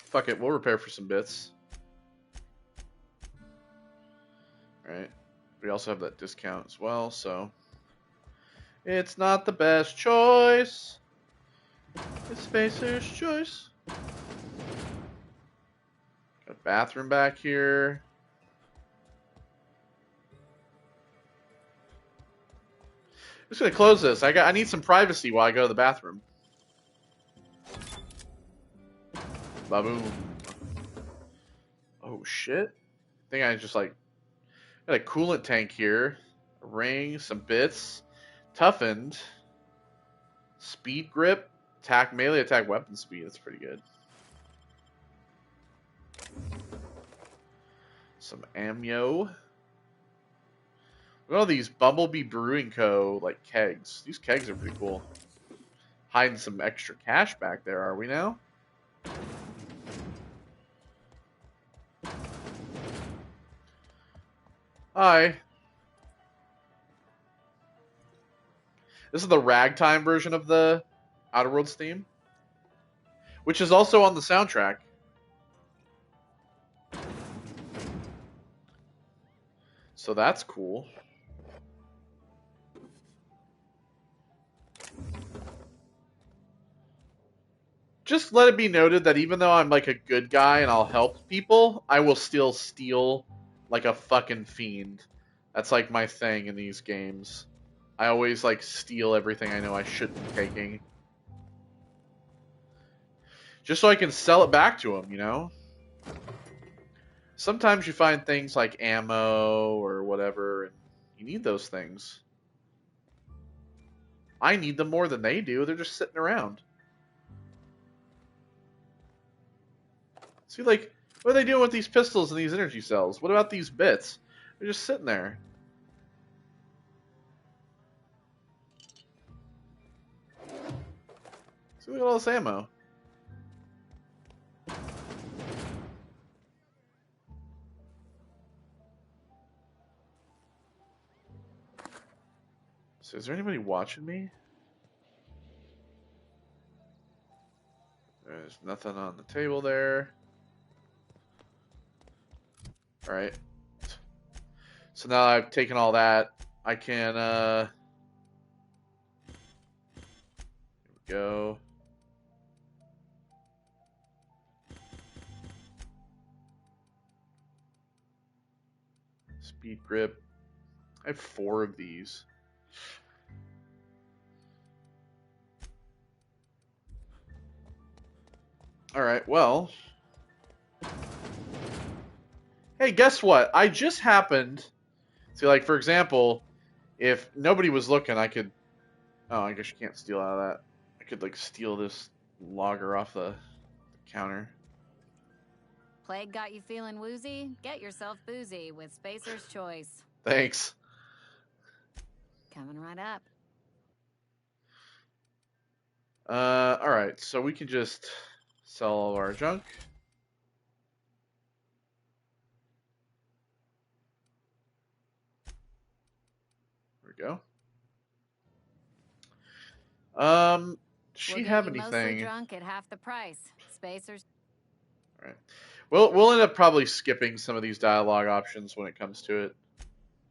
Fuck it, we'll repair for some bits. Alright. We also have that discount as well, so. It's not the best choice. It's Spacer's choice. Got a bathroom back here. I'm just gonna close this. I need some privacy while I go to the bathroom. Ba-boom. Oh shit. I think I just like got a coolant tank here. A ring, some bits. Toughened. Speed grip. Attack melee attack weapon speed. That's pretty good. Some ammo. Look at all these Bumblebee Brewing Co. like kegs. These kegs are pretty cool. Hiding some extra cash back there, are we now? Hi. This is the ragtime version of the Outer Worlds theme, which is also on the soundtrack. So that's cool. Just let it be noted that even though I'm like a good guy and I'll help people, I will still steal like a fucking fiend. That's like my thing in these games. I always like steal everything I know I shouldn't be taking. Just so I can sell it back to them, you know? Sometimes you find things like ammo or whatever, and you need those things. I need them more than they do. They're just sitting around. See, like, what are they doing with these pistols and these energy cells? What about these bits? They're just sitting there. See, look at all this ammo. So is there anybody watching me? There's nothing on the table there. Alright. So now I've taken all that, I can, here we go. Speed grip. I have 4 of these. Alright, well. Hey, guess what? I just happened. See, like, for example, if nobody was looking, I could. Oh, I guess you can't steal out of that. I could, like, steal this logger off the counter. Plague got you feeling woozy? Get yourself boozy with Spacer's Choice. Thanks. Coming right up. Alright, so we can just sell all of our junk. There we go. Does she We'll have get you anything? mostly drunk at half the price. Spacers. All right. We'll end up probably skipping some of these dialogue options when it comes to it.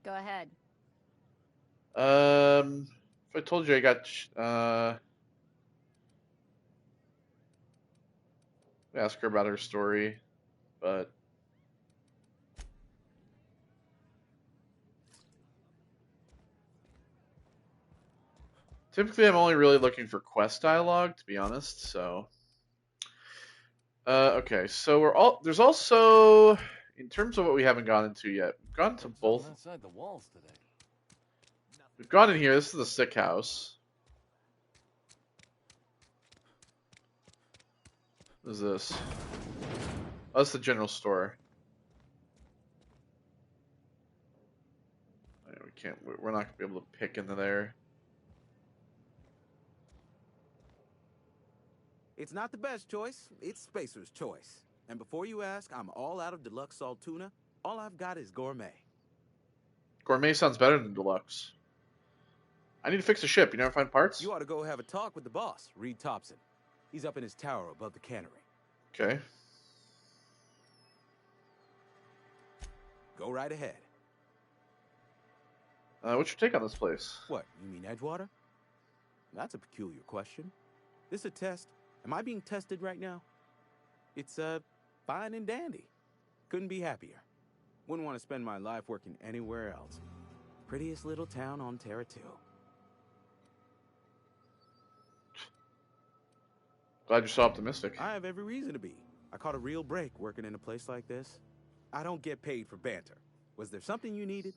Go ahead. If I told you I got ask her about her story, but Typically, I'm only really looking for quest dialogue, to be honest. So, okay. So there's also, in terms of what we haven't gone into yet, we've gone to both. Outside the walls today. We've gone in here. This is the sick house. What is this? Oh, that's the general store. We can't. We're not gonna be able to pick into there. It's not the best choice. It's Spacer's choice. And before you ask, I'm all out of deluxe salt tuna. All I've got is gourmet. Gourmet sounds better than deluxe. I need to fix the ship. You never find parts? You ought to go have a talk with the boss, Reed Thompson. He's up in his tower above the cannery. Okay. Go right ahead. What's your take on this place? What, you mean Edgewater? That's a peculiar question. This a test? Am I being tested right now? It's, fine and dandy. Couldn't be happier. Wouldn't want to spend my life working anywhere else. Prettiest little town on Terra 2. Glad you're so optimistic. I have every reason to be. I caught a real break working in a place like this. I don't get paid for banter. Was there something you needed?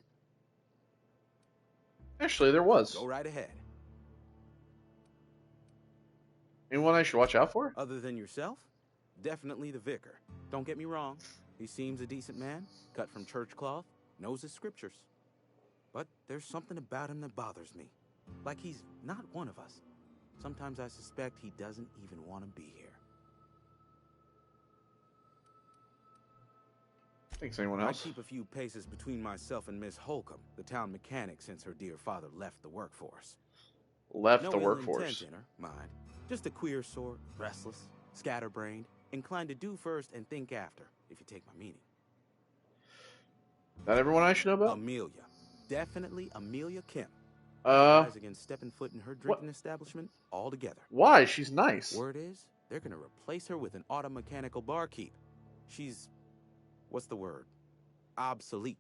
Actually, there was. Go right ahead. Anyone I should watch out for? Other than yourself? Definitely the vicar. Don't get me wrong. He seems a decent man, cut from church cloth, knows his scriptures. But there's something about him that bothers me. Like he's not one of us. Sometimes I suspect he doesn't even want to be here. Thanks, anyone else? I keep a few paces between myself and Miss Holcomb, the town mechanic, since her dear father left the workforce. Left No the ill workforce. intent in her, mind. Just a queer sort, restless, scatterbrained, inclined to do first and think after, if you take my meaning. Not everyone I should know about? Amelia. Definitely Amelia Kim. Uh, Guys against stepping foot in her drinking establishment altogether. why? She's nice. Word is, they're gonna replace her with an auto-mechanical barkeep. She's, what's the word? Obsolete.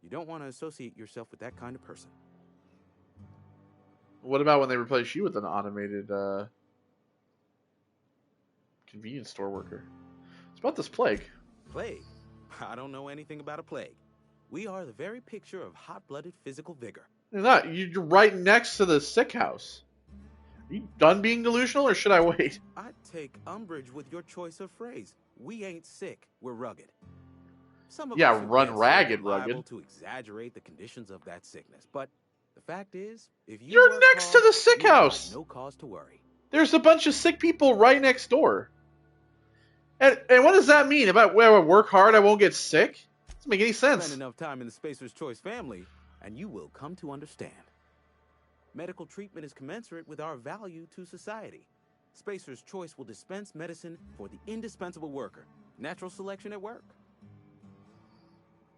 You don't want to associate yourself with that kind of person. What about when they replace you with an automated convenience store worker? It's about this plague. Plague? I don't know anything about a plague. We are the very picture of hot-blooded physical vigor. You're not. You're right next to the sick house. Are you done being delusional, or should I wait? I'd take umbrage with your choice of phrase. We ain't sick, we're rugged. Some of Yeah, us who run get ragged, sick are liable rugged. to exaggerate the conditions of that sickness, but the fact is, if you You're work next to hard, the sick you got house. no cause to worry. There's a bunch of sick people right next door. And what does that mean? About where I work hard, I won't get sick? Doesn't make any sense. Spend enough time in the Spacer's Choice family, and you will come to understand. Medical treatment is commensurate with our value to society. Spacer's Choice will dispense medicine for the indispensable worker. Natural selection at work.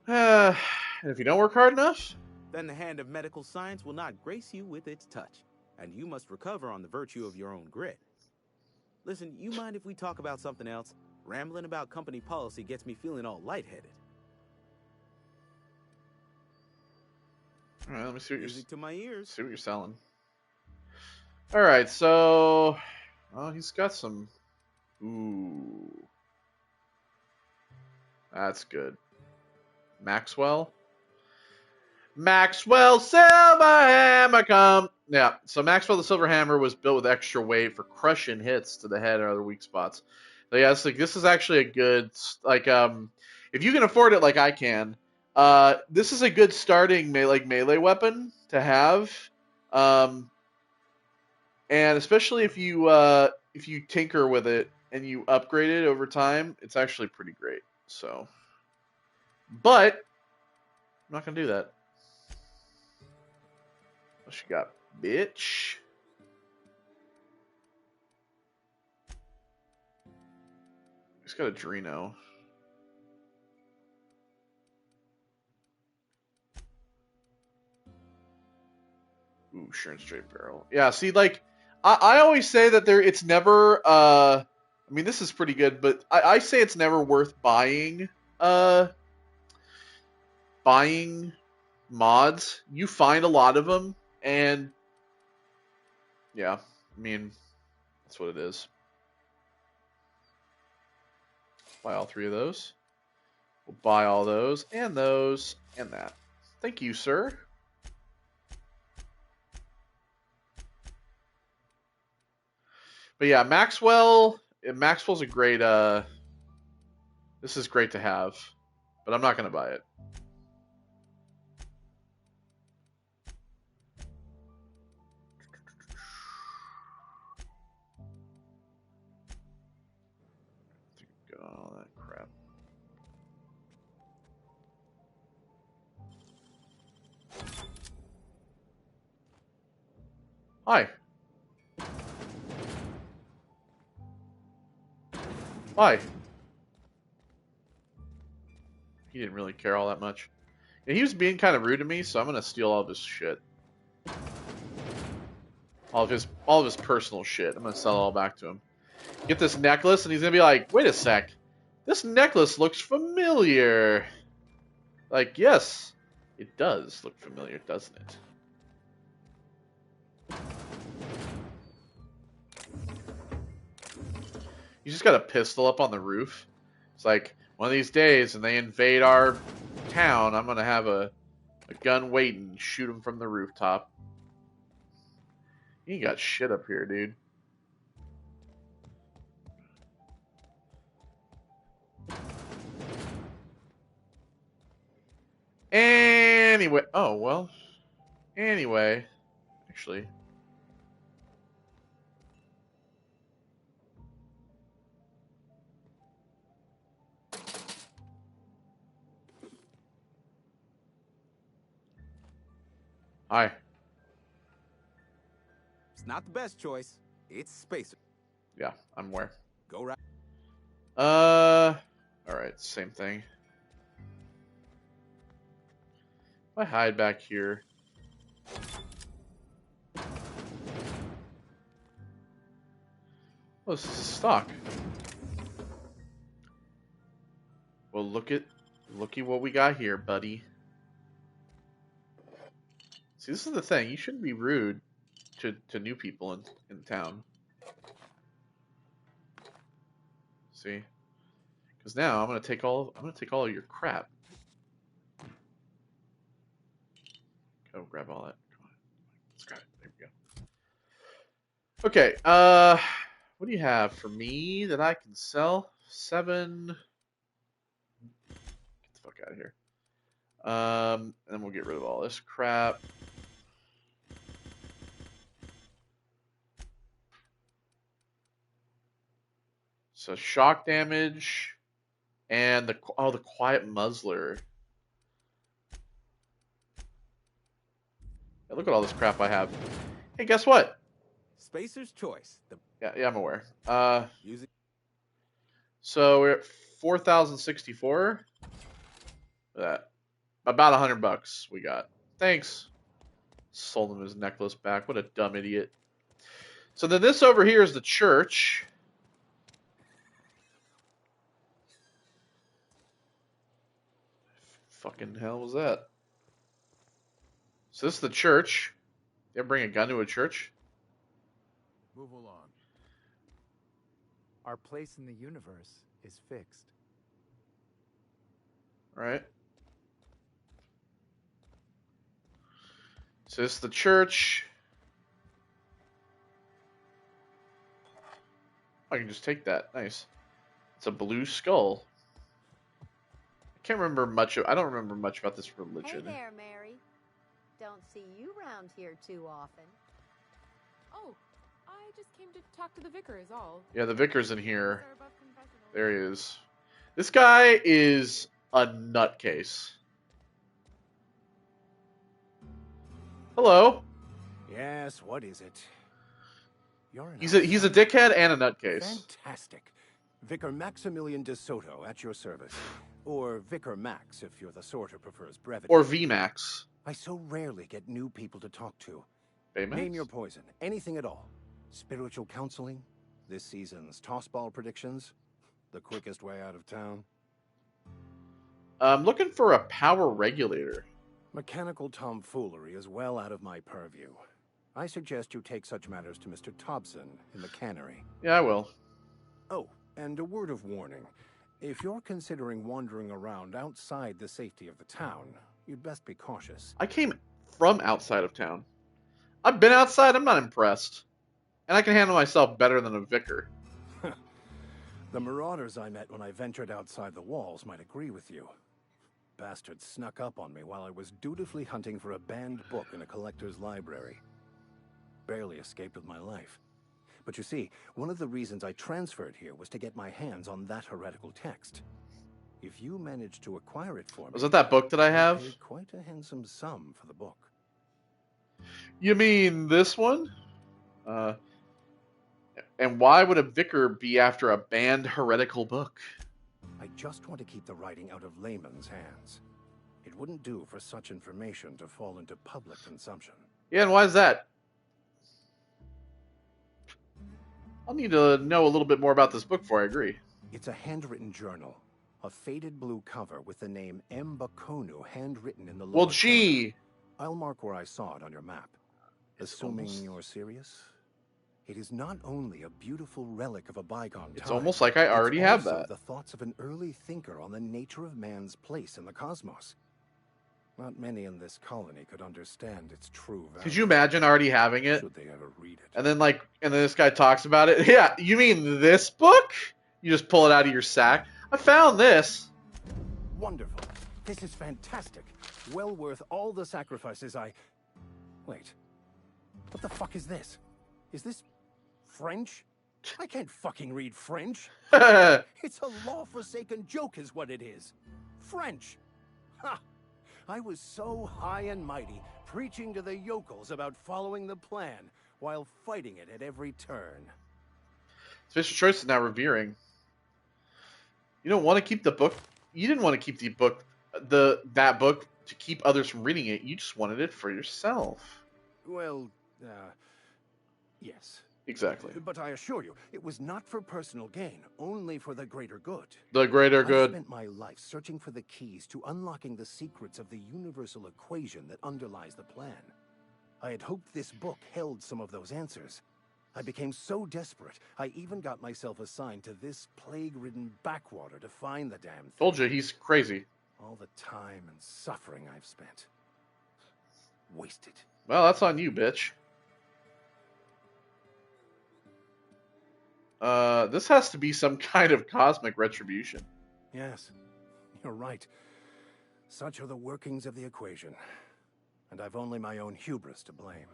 And if you don't work hard enough? Then the hand of medical science will not grace you with its touch, and you must recover on the virtue of your own grit. Listen, you mind if we talk about something else? Rambling about company policy gets me feeling all lightheaded. All right, let me see what Music to my ears. see what you're selling. All right, so he's got some. Ooh, that's good. Maxwell Silverhammer come. Yeah, so Maxwell the Silverhammer was built with extra weight for crushing hits to the head or other weak spots. So yeah, it's like this is actually a good if you can afford it like I can, this is a good starting melee weapon to have, and especially if you tinker with it and you upgrade it over time, it's actually pretty great. So, but I'm not gonna do that. What you got, bitch? He's got a Drino. Ooh, sure, straight barrel. Yeah, see, like, I always say that it's never, I mean, this is pretty good, but I say it's never worth buying mods. You find a lot of them, and Yeah, I mean, that's what it is. Buy all 3 of those. We'll buy all those, and that. Thank you, sir. But yeah, Maxwell's a great, this is great to have, but I'm not going to buy it. Get on all that crap. Hi. Hi. He didn't really care all that much. And he was being kind of rude to me, so I'm gonna steal all of his shit. All of his personal shit. I'm gonna sell it all back to him. Get this necklace, and he's gonna be like, wait a sec. This necklace looks familiar. Like, yes, it does look familiar, doesn't it? You just got a pistol up on the roof. It's like, one of these days, when they invade our town, I'm gonna have a gun waiting and shoot him from the rooftop. You ain't got shit up here, dude. Anyway, oh well. Anyway, actually. Hi. It's not the best choice. It's Spacer. Yeah, I'm aware. Go right. Alright, same thing. If I hide back here. Oh, this is stock. Well, looky what we got here, buddy. See, this is the thing. You shouldn't be rude to new people in town. See? Because now I'm gonna take all of your crap. Go grab all that. Come on. Let's grab it. There we go. Okay, what do you have for me that I can sell? 7. Get the fuck out of here. And then we'll get rid of all this crap. So shock damage and the quiet muzzler. Yeah, look at all this crap I have. Hey, guess what? Spacer's choice. Yeah, I'm aware. Using. So we're at 4,064. That about $100 we got. Thanks. Sold him his necklace back. What a dumb idiot. So then this over here is the church. Fucking hell was that? So this is the church. You ever bring a gun to a church? Move along. Our place in the universe is fixed. All right. So this is the church. I can just take that. Nice. It's a blue skull. I don't remember much about this religion. Hey there, Mary. Don't see you around here too often. Oh, I just came to talk to the vicar is all. Yeah, the vicar's in here. They're above confessional. There he is. This guy is a nutcase. Hello. Yes, what is it? You're He's a dickhead and a nutcase. Fantastic. Vicar Maximilian de Soto at your service. Or Vicar Max if you're the sort who prefers brevity. Or VMAX. I so rarely get new people to talk to. Baymax? Name your poison. Anything at all. Spiritual counseling? This season's tossball predictions? The quickest way out of town? I'm looking for a power regulator. Mechanical tomfoolery is well out of my purview. I suggest you take such matters to Mr. Thompson in the cannery. Yeah, I will. Oh, and a word of warning. If you're considering wandering around outside the safety of the town, you'd best be cautious. I came from outside of town. I've been outside, I'm not impressed. And I can handle myself better than a vicar. The marauders I met when I ventured outside the walls might agree with you. Bastards snuck up on me while I was dutifully hunting for a banned book in a collector's library. Barely escaped with my life. But you see, one of the reasons I transferred here was to get my hands on that heretical text. If you managed to acquire it for me... Was it that book that I have? Paid quite a handsome sum for the book. You mean this one? And why would a vicar be after a banned heretical book? I just want to keep the writing out of layman's hands. It wouldn't do for such information to fall into public consumption. Yeah, and why is that? I'll need to know a little bit more about this book before I agree. It's a handwritten journal. A faded blue cover with the name M. Bakonu handwritten in the lower Well, gee! corner. I'll mark where I saw it on your map. Assuming you're serious? It is not only a beautiful relic of a bygone time. It's almost like I already have that. The thoughts of an early thinker on the nature of man's place in the cosmos. Not many in this colony could understand its true value. Could you imagine already having it? Should they ever read it? And then this guy talks about it. Yeah, you mean this book? You just pull it out of your sack. I found this. Wonderful. This is fantastic. Well worth all the sacrifices I... Wait. What the fuck is this? Is this French? I can't fucking read French. It's a law-forsaken joke is what it is. French. Ha! I was so high and mighty, preaching to the yokels about following the plan, while fighting it at every turn. Fisher Choice is now revering. You don't want to keep the book. You didn't want to keep the book, that book, to keep others from reading it. You just wanted it for yourself. Well, yes. Exactly. But I assure you, it was not for personal gain, only for the greater good. The greater good. I spent my life searching for the keys to unlocking the secrets of the universal equation that underlies the plan. I had hoped this book held some of those answers. I became so desperate, I even got myself assigned to this plague-ridden backwater to find the damn thing. Told you, he's crazy. All the time and suffering I've spent. Wasted. Well, that's on you, bitch. This has to be some kind of cosmic retribution. Yes, you're right. Such are the workings of the equation. And I've only my own hubris to blame.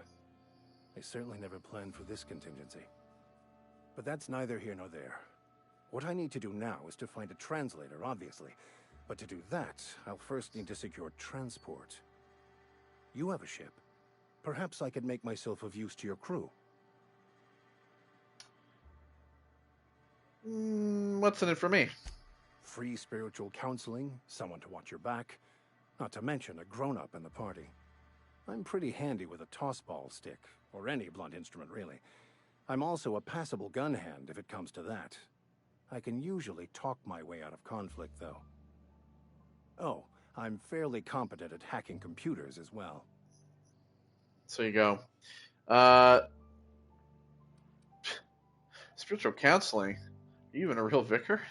I certainly never planned for this contingency. But that's neither here nor there. What I need to do now is to find a translator, obviously. But to do that, I'll first need to secure transport. You have a ship. Perhaps I could make myself of use to your crew. What's in it for me? Free spiritual counseling, someone to watch your back, not to mention a grown-up in the party. I'm pretty handy with a toss-ball stick, or any blunt instrument, really. I'm also a passable gun hand, if it comes to that. I can usually talk my way out of conflict, though. Oh, I'm fairly competent at hacking computers as well. So you go. Spiritual counseling? Are you even a real vicar?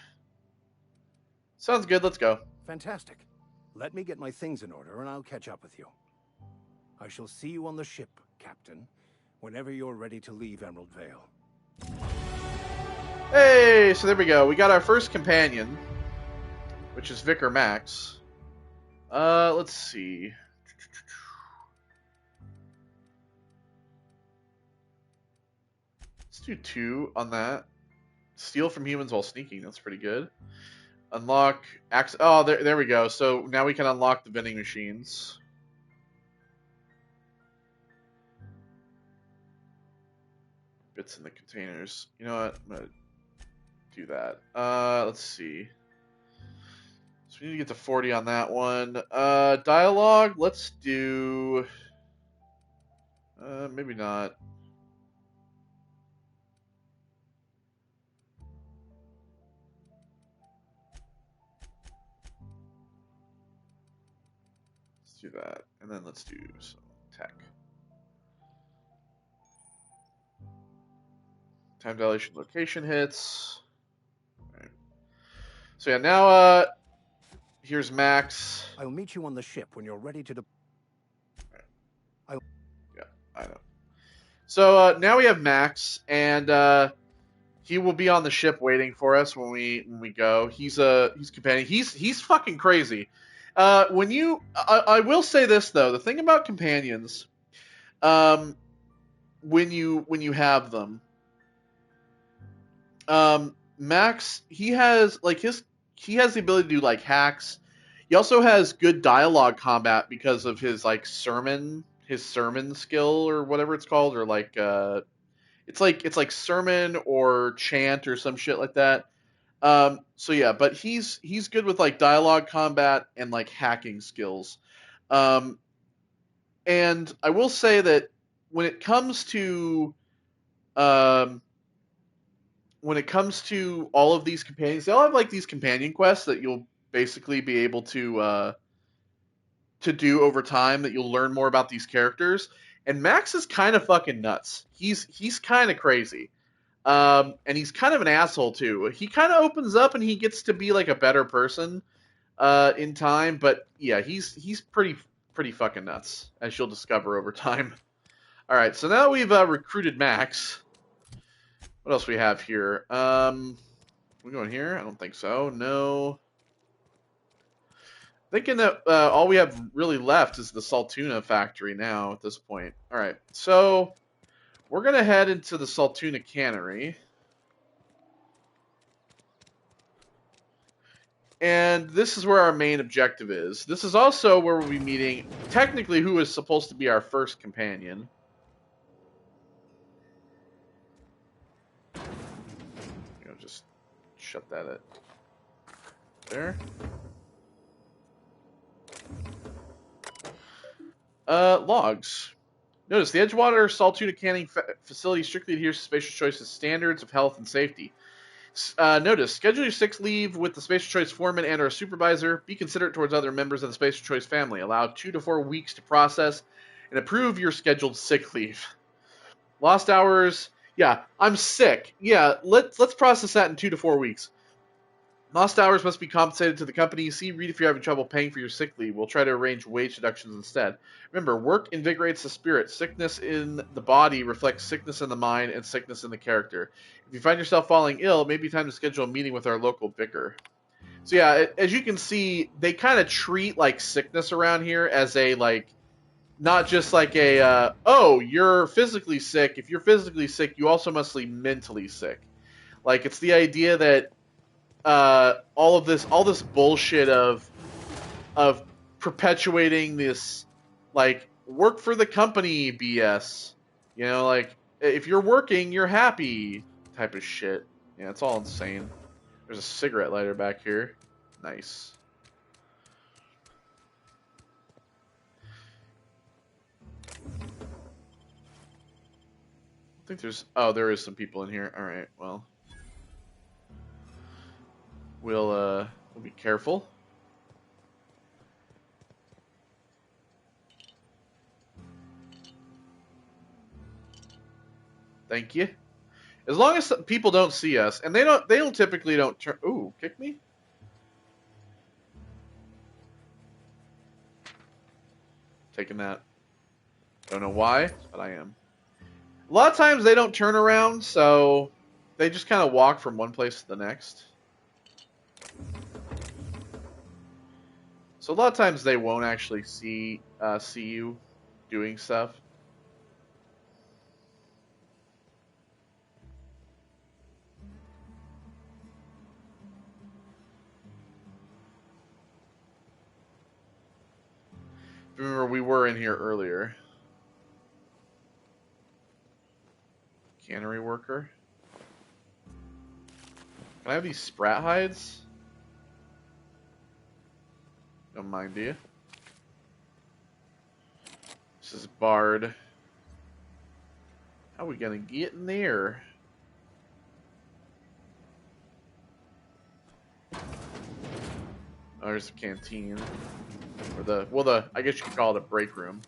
Sounds good, let's go. Fantastic. Let me get my things in order and I'll catch up with you. I shall see you on the ship, Captain, whenever you're ready to leave Emerald Vale. Hey, so there we go. We got our first companion, which is Vicar Max. Let's see. Let's do 2 on that. Steal from humans while sneaking. That's pretty good. Unlock access. Oh, there we go. So now we can unlock the vending machines. Bits in the containers. You know what? I'm gonna do that. Let's see. So we need to get to 40 on that one. Dialogue. Let's do. Maybe not. Do that, and then let's do some tech. Time dilation location hits. Right. So yeah, now here's Max. I'll meet you on the ship when you're ready to Yeah, I know. So now we have Max, and he will be on the ship waiting for us when we go. He's companion. He's fucking crazy. I will say this though, the thing about companions, when you have them, Max, he has the ability to do like hacks. He also has good dialogue combat because of his like sermon skill or whatever it's called, or like it's like sermon or chant or some shit like that. So yeah, but he's good with like dialogue combat and like hacking skills. Um, and I will say that when it comes to um, all of these companions, they all have like these companion quests that you'll basically be able to do over time, that you'll learn more about these characters. And Max is kind of fucking nuts. He's kind of crazy. And he's kind of an asshole too. He kind of opens up and he gets to be like a better person in time, but yeah, he's pretty fucking nuts, as you'll discover over time. All right, so now we've recruited Max. What else we have here? We going here? I don't think so. No. Thinking that all we have really left is the Saltuna factory now at this point. All right, so we're gonna head into the Saltuna cannery. And this is where our main objective is. This is also where we'll be meeting, technically, who is supposed to be our first companion. Just shut that at there. Logs. Notice the Edgewater Saltuna canning facility strictly adheres to Spatial Choice's standards of health and safety. Notice, schedule your sick leave with the Spatial Choice foreman and or supervisor. Be considerate towards other members of the Spatial Choice family. Allow 2 to 4 weeks to process and approve your scheduled sick leave. Lost hours. Yeah, I'm sick. Yeah, let's process that in 2 to 4 weeks. Lost hours must be compensated to the company. See, read if you're having trouble paying for your sick leave. We'll try to arrange wage deductions instead. Remember, work invigorates the spirit. Sickness in the body reflects sickness in the mind and sickness in the character. If you find yourself falling ill, it may be time to schedule a meeting with our local vicar. So yeah, as you can see, they kind of treat like sickness around here as a like, not just like a oh, you're physically sick. If you're physically sick, you also must be mentally sick. Like, it's the idea that all this bullshit of perpetuating this like work for the company BS. You know, like, if you're working, you're happy type of shit. Yeah, it's all insane. There's a cigarette lighter back here. Nice. I think there's... Oh, there is some people in here. Alright, well. We'll be careful. Thank you. As long as people don't see us, and they don't typically turn... Ooh, kick me? Taking that. Don't know why, but I am. A lot of times they don't turn around, so they just kind of walk from one place to the next. So a lot of times they won't actually see you doing stuff. Remember, we were in here earlier. Cannery worker. Can I have these sprat hides? Don't mind, do you? This is barred. How are we gonna get in there? Oh, there's the canteen. Or I guess you could call it a break room.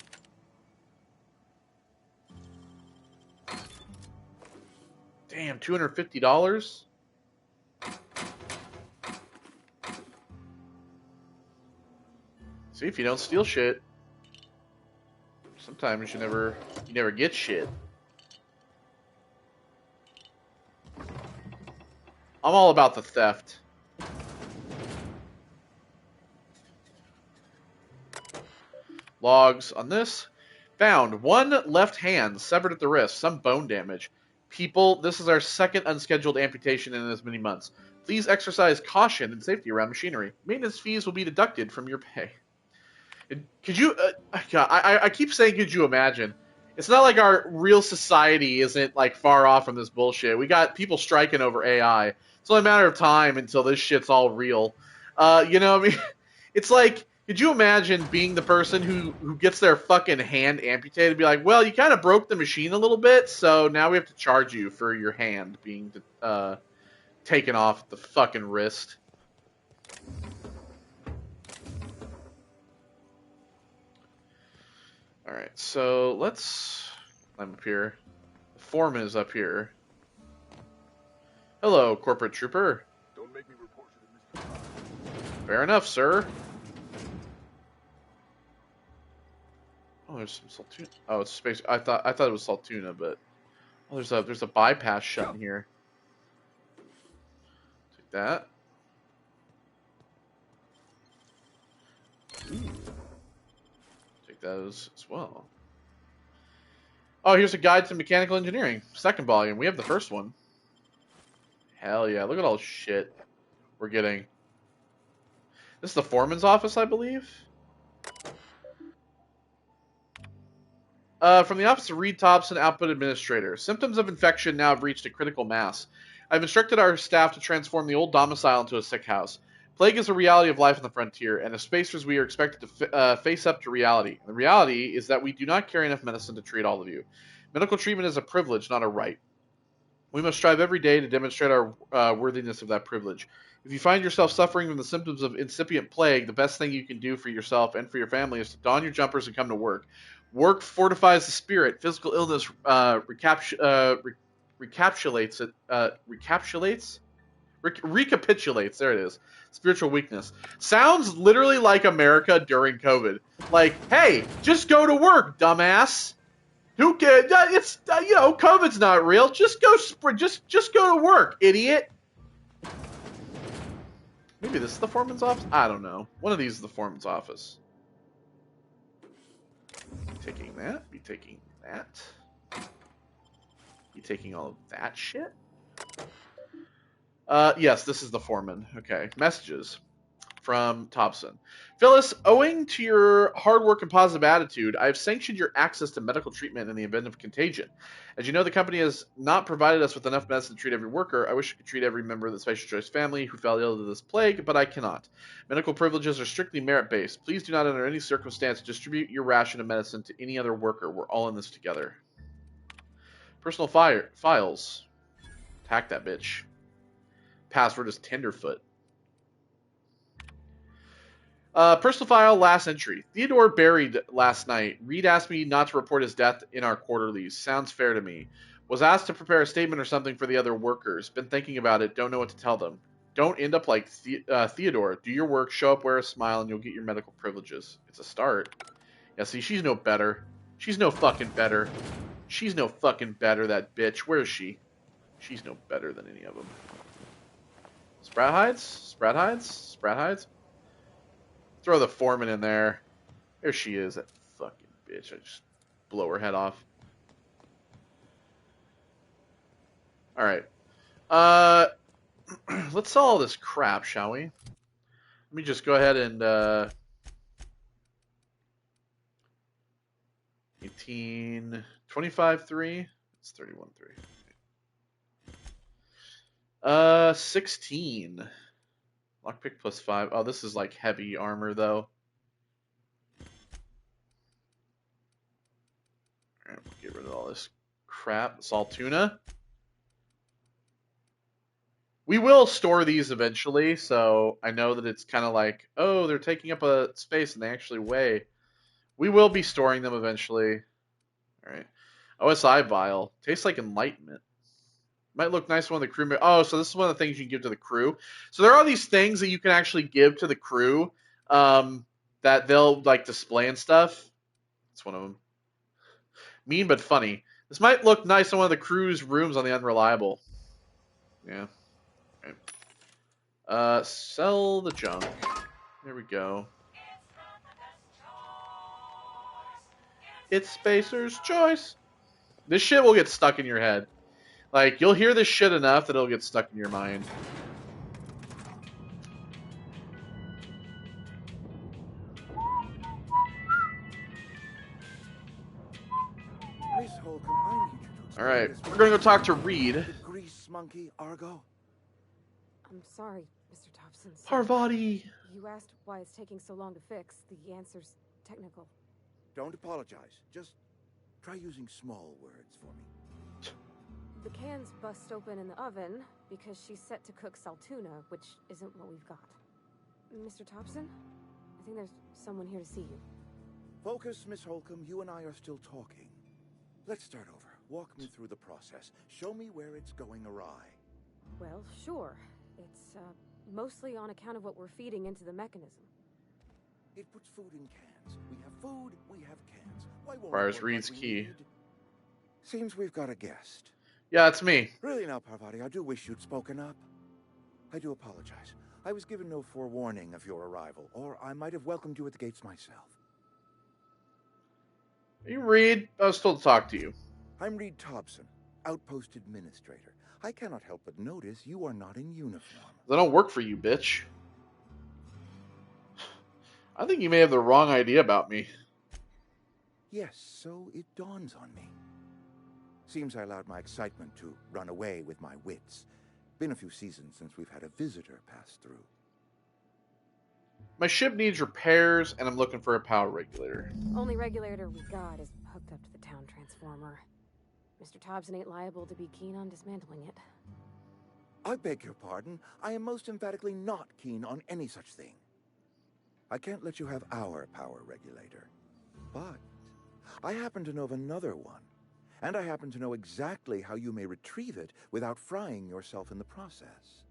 Damn, $250? See, if you don't steal shit, sometimes you never get shit. I'm all about the theft. Logs on this. Found 1 left hand severed at the wrist, some bone damage. People, this is our second unscheduled amputation in as many months. Please exercise caution and safety around machinery. Maintenance fees will be deducted from your pay. Could you, God, I keep saying could you imagine? It's not like our real society isn't like far off from this bullshit. We got people striking over AI. It's only a matter of time until this shit's all real. You know what I mean? It's like, could you imagine being the person who gets their fucking hand amputated and be like, well, you kind of broke the machine a little bit, so now we have to charge you for your hand being taken off the fucking wrist. Alright, so let's climb up here. The foreman is up here. Hello, corporate trooper. Don't make me report you to Mr. Fair enough, sir. Oh, there's some Saltuna. Oh, it's space. I thought it was Saltuna, but oh, there's a bypass shut in here. Take that. Ooh. Take that as well. Oh, here's a guide to mechanical engineering, second volume. We have the first one. Hell yeah! Look at all the shit we're getting. This is the foreman's office, I believe. From the Office of Reed Thompson, Output Administrator. Symptoms of infection now have reached a critical mass. I've instructed our staff to transform the old domicile into a sick house. Plague is a reality of life on the frontier, and as spacers we are expected to face up to reality. The reality is that we do not carry enough medicine to treat all of you. Medical treatment is a privilege, not a right. We must strive every day to demonstrate our worthiness of that privilege. If you find yourself suffering from the symptoms of incipient plague, the best thing you can do for yourself and for your family is to don your jumpers and come to work. Work fortifies the spirit. Physical illness recapitulates it. Recapitulates. There it is. Spiritual weakness. Sounds literally like America during COVID. Like, hey, just go to work, dumbass. Who cares? It's COVID's not real. Just go to work, idiot. Maybe this is the foreman's office. I don't know. One of these is the foreman's office. Taking that. Be taking that. Be taking all of that shit. Yes, this is the foreman. Okay. Messages from Thompson. Phyllis, owing to your hard work and positive attitude, I have sanctioned your access to medical treatment in the event of contagion. As you know, the company has not provided us with enough medicine to treat every worker. I wish I could treat every member of the Special Choice family who fell ill to this plague, but I cannot. Medical privileges are strictly merit-based. Please do not under any circumstance distribute your ration of medicine to any other worker. We're all in this together. Personal files. Hack that bitch. Password is Tenderfoot. Personal file, last entry. Theodore buried last night. Reed asked me not to report his death in our quarterlies. Sounds fair to me. Was asked to prepare a statement or something for the other workers. Been thinking about it. Don't know what to tell them. Don't end up like Theodore. Do your work, show up, wear a smile, and you'll get your medical privileges. It's a start. Yeah, see, she's no better. She's no fucking better. She's no fucking better, that bitch. Where is she? She's no better than any of them. Sprat hides? Sprat hides? Sprat hides? Throw the foreman in there. There she is, that fucking bitch. I just blow her head off. Alright. Let's sell all this crap, shall we? Let me just go ahead and 18, 25.3. It's 31.3. 16. Lockpick plus 5. Oh, this is like heavy armor though. Alright, get rid of all this crap. Salt tuna. We will store these eventually, so I know that it's kind of like, oh, they're taking up a space and they actually weigh. We will be storing them eventually. Alright. OSI vial. Tastes like enlightenment. Might look nice on one of the crew. Oh, so this is one of the things you can give to the crew. So there are these things that you can actually give to the crew that they'll like display and stuff. That's one of them. Mean but funny. This might look nice on one of the crew's rooms on the Unreliable. Yeah. Okay. Sell the junk. There we go. It's Spacer's choice. This shit will get stuck in your head. Like, you'll hear this shit enough that it'll get stuck in your mind. Miss Holcomb, I need you to explain Alright, this. we're gonna go talk to Reed. The grease monkey, Argo? I'm sorry, Mr. Thompson. Parvati. You asked why it's taking so long to fix. The answer's technical. Don't apologize. Just try using small words for me. The cans bust open in the oven because she's set to cook saltuna, which isn't what we've got. Mr. Thompson? I think there's someone here to see you. Focus, Miss Holcomb. You and I are still talking. Let's start over. Walk me through the process. Show me where it's going awry. Well, sure. It's, mostly on account of what we're feeding into the mechanism. It puts food in cans. We have food, we have cans. Why won't Requires it work Reed's like we key. need? Seems we've got a guest. Yeah, it's me. Really now, Parvati, I do wish you'd spoken up. I do apologize. I was given no forewarning of your arrival, or I might have welcomed you at the gates myself. Hey, Reed. I was told to talk to you. I'm Reed Thompson, Outpost Administrator. I cannot help but notice you are not in uniform. I don't work for you, bitch. I think you may have the wrong idea about me. Yes, so it dawns on me. Seems I allowed my excitement to run away with my wits. Been a few seasons since we've had a visitor pass through. My ship needs repairs, and I'm looking for a power regulator. Only regulator we got is hooked up to the town transformer. Mr. Thompson ain't liable to be keen on dismantling it. I beg your pardon. I am most emphatically not keen on any such thing. I can't let you have our power regulator. But I happen to know of another one. And I happen to know exactly how you may retrieve it without frying yourself in the process.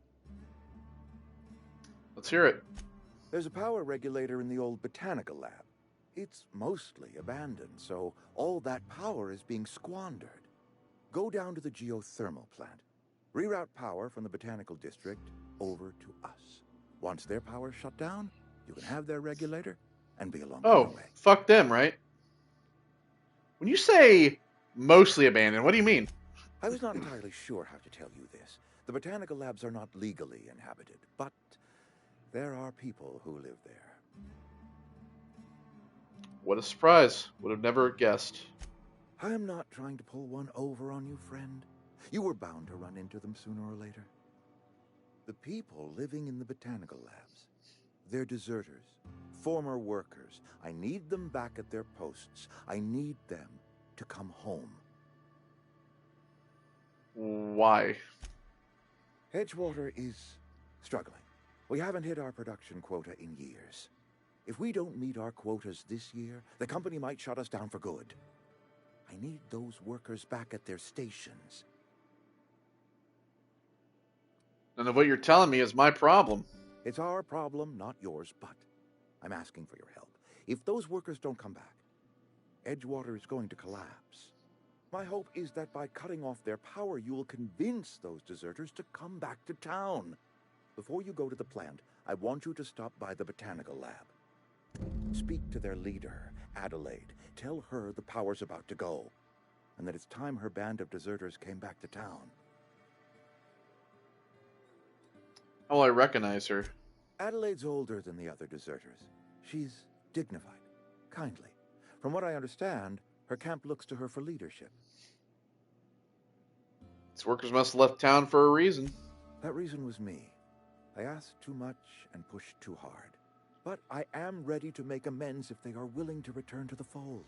Let's hear it. There's a power regulator in the old botanical lab. It's mostly abandoned, so all that power is being squandered. Go down to the geothermal plant. Reroute power from the botanical district over to us. Once their power's shut down, you can have their regulator and be along your way. Fuck them, right? When you say mostly abandoned, what do you mean? I was not entirely sure how to tell you this. The botanical labs are not legally inhabited, but there are people who live there. What a surprise. Would have never guessed. I am not trying to pull one over on you, friend. You were bound to run into them sooner or later. The people living in the botanical labs, they're deserters, former workers. I need them back at their posts. I need them to come home. Why? Edgewater is struggling. We haven't hit our production quota in years. If we don't meet our quotas this year, the company might shut us down for good. I need those workers back at their stations. None of what you're telling me is my problem. It's our problem, not yours, but I'm asking for your help. If those workers don't come back, Edgewater is going to collapse. My hope is that by cutting off their power, you will convince those deserters to come back to town. Before you go to the plant, I want you to stop by the botanical lab. Speak to their leader, Adelaide. Tell her the power's about to go, and that it's time her band of deserters came back to town. How will I recognize her? Adelaide's older than the other deserters. She's dignified, kindly. From what I understand, her camp looks to her for leadership. These workers must have left town for a reason. That reason was me. I asked too much and pushed too hard. But I am ready to make amends if they are willing to return to the fold.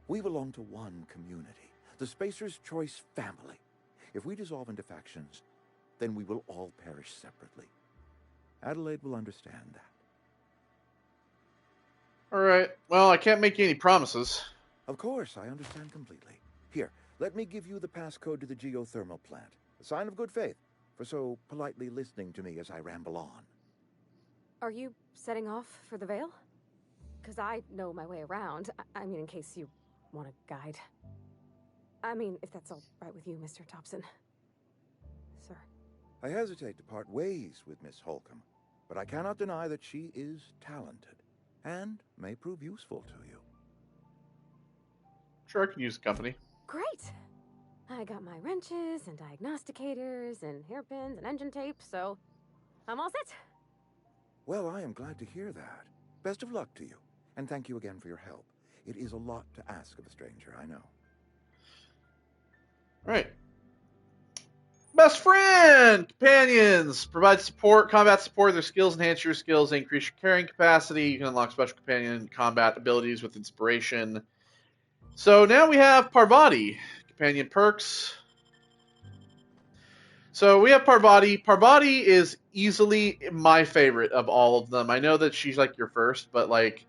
We belong to one community, the Spacer's Choice family. If we dissolve into factions, then we will all perish separately. Adelaide will understand that. Alright, well, I can't make you any promises. Of course, I understand completely. Here, let me give you the passcode to the geothermal plant. A sign of good faith for so politely listening to me as I ramble on. Are you setting off for the Vale? Because I know my way around. I mean, in case you want a guide. I mean, if that's all right with you, Mr. Thompson. Sir. I hesitate to part ways with Miss Holcomb, but I cannot deny that she is talented and may prove useful to you. Sure, I can use the company. Great! I got my wrenches and diagnosticators and hairpins and engine tape, so I'm all set. Well, I am glad to hear that. Best of luck to you, and thank you again for your help. It is a lot to ask of a stranger, I know. All right. Best friend! Companions! Provide support, combat support. Their skills enhance your skills, increase your carrying capacity. You can unlock special companion combat abilities with inspiration. So now we have Parvati. Companion perks. So we have Parvati. Parvati is easily my favorite of all of them. I know that she's like your first, but like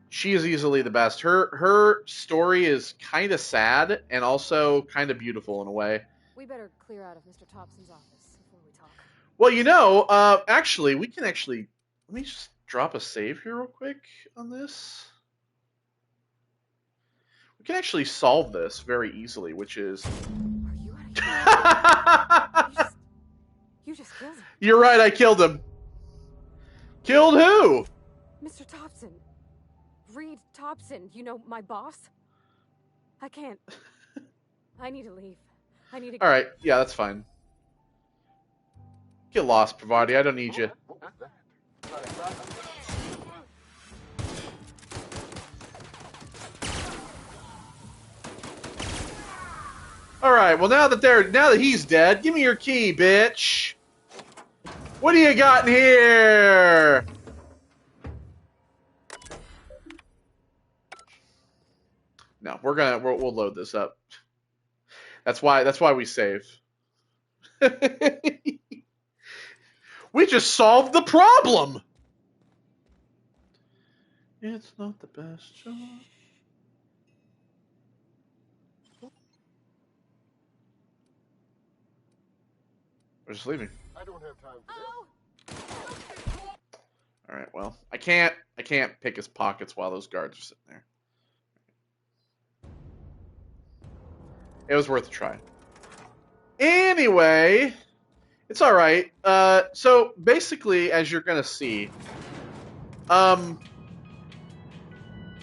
she is easily the best. Her story is kind of sad and also kind of beautiful in a way. We better clear out of Mr. Thompson's office before we talk. Well, you know, actually, we can actually... Let me just drop a save here real quick on this. We can actually solve this very easily, which is... Are you just killed him. You're right, I killed him. Killed who? Mr. Thompson. Reed Thompson, you know, my boss. I can't. I need to leave. I need to... Alright, yeah, that's fine. Get lost, Parvati. I don't need you. Alright, well now that he's dead, give me your key, bitch. What do you got in here? No, we'll load this up. That's why we save. We just solved the problem. It's not the best job. We're just leaving. I don't have time for this. All right. Well, I can't pick his pockets while those guards are sitting there. It was worth a try. Anyway, it's all right. So basically, as you're gonna see,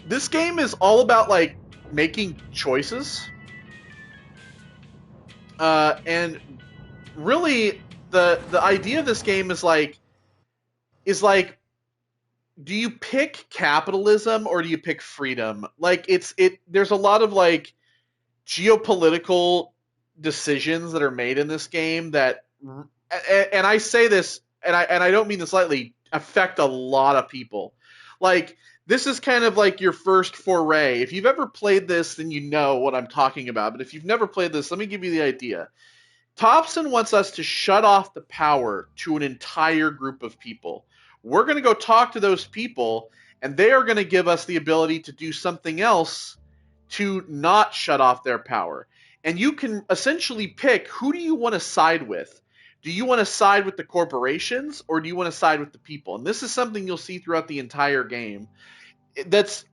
this game is all about like making choices, and really the idea of this game is like, do you pick capitalism or do you pick freedom? Like there's a lot of like geopolitical decisions that are made in this game that, and I say this, and I don't mean this lightly, affect a lot of people. Like, this is kind of like your first foray. If you've ever played this, then you know what I'm talking about. But if you've never played this, let me give you the idea. Thompson wants us to shut off the power to an entire group of people. We're going to go talk to those people, and they are going to give us the ability to do something else to not shut off their power. And you can essentially pick, who do you want to side with? Do you want to side with the corporations, or do you want to side with the people? And this is something you'll see throughout the entire game. It's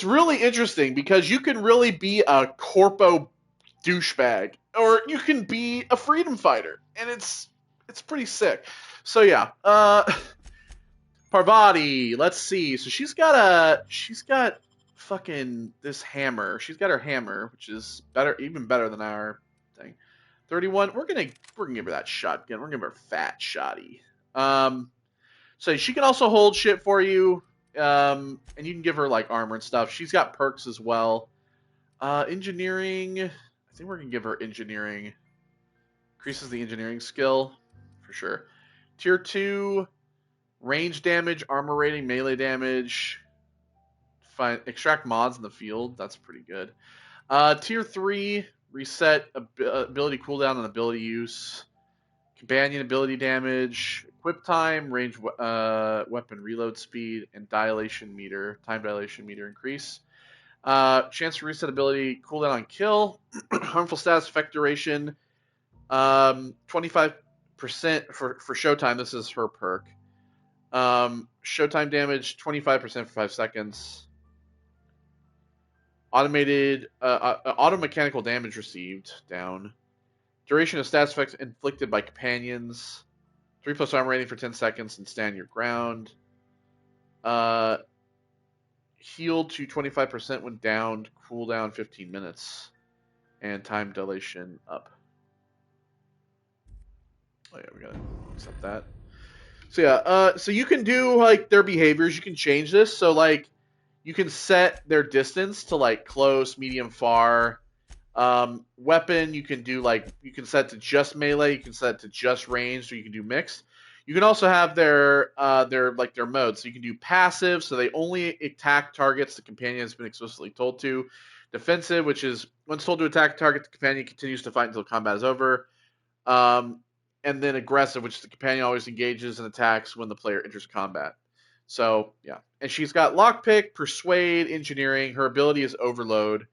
really interesting because you can really be a corpo douchebag, or you can be a freedom fighter, and it's pretty sick. So yeah, Parvati, let's see. So she's got fucking this hammer. She's got her hammer, which is even better than our thing. 31. We're gonna give her that shotgun. We're gonna give her fat shotty. So she can also hold shit for you. And you can give her like armor and stuff. She's got perks as well. Engineering. I think we're gonna give her engineering. Increases the engineering skill for sure. Tier 2, range damage, armor rating, melee damage. Extract mods in the field. That's pretty good. Tier 3, reset ability cooldown and ability use. Companion ability damage, equip time, range weapon reload speed, and dilation meter, time dilation meter increase. Chance to reset ability cooldown on kill. Harmful status effect duration. 25% for Showtime. This is her perk. Showtime damage 25% for 5 seconds. Automated auto mechanical damage received down. Duration of stats effects inflicted by companions. 3+ armor rating for 10 seconds and stand your ground. Healed to 25% when downed. Cooldown 15 minutes. And time dilation up. Oh yeah, we gotta accept that. So yeah, so you can do like their behaviors. You can change this. So like, you can set their distance to like close, medium, far. Weapon, you can do like you can set to just melee. You can set to just ranged, or you can do mixed. You can also have their modes. So you can do passive, so they only attack targets the companion has been explicitly told to. Defensive, which is once told to attack a target, the companion continues to fight until combat is over. And then aggressive, which the companion always engages and attacks when the player enters combat. So yeah, and she's got lockpick, persuade, engineering. Her ability is overload,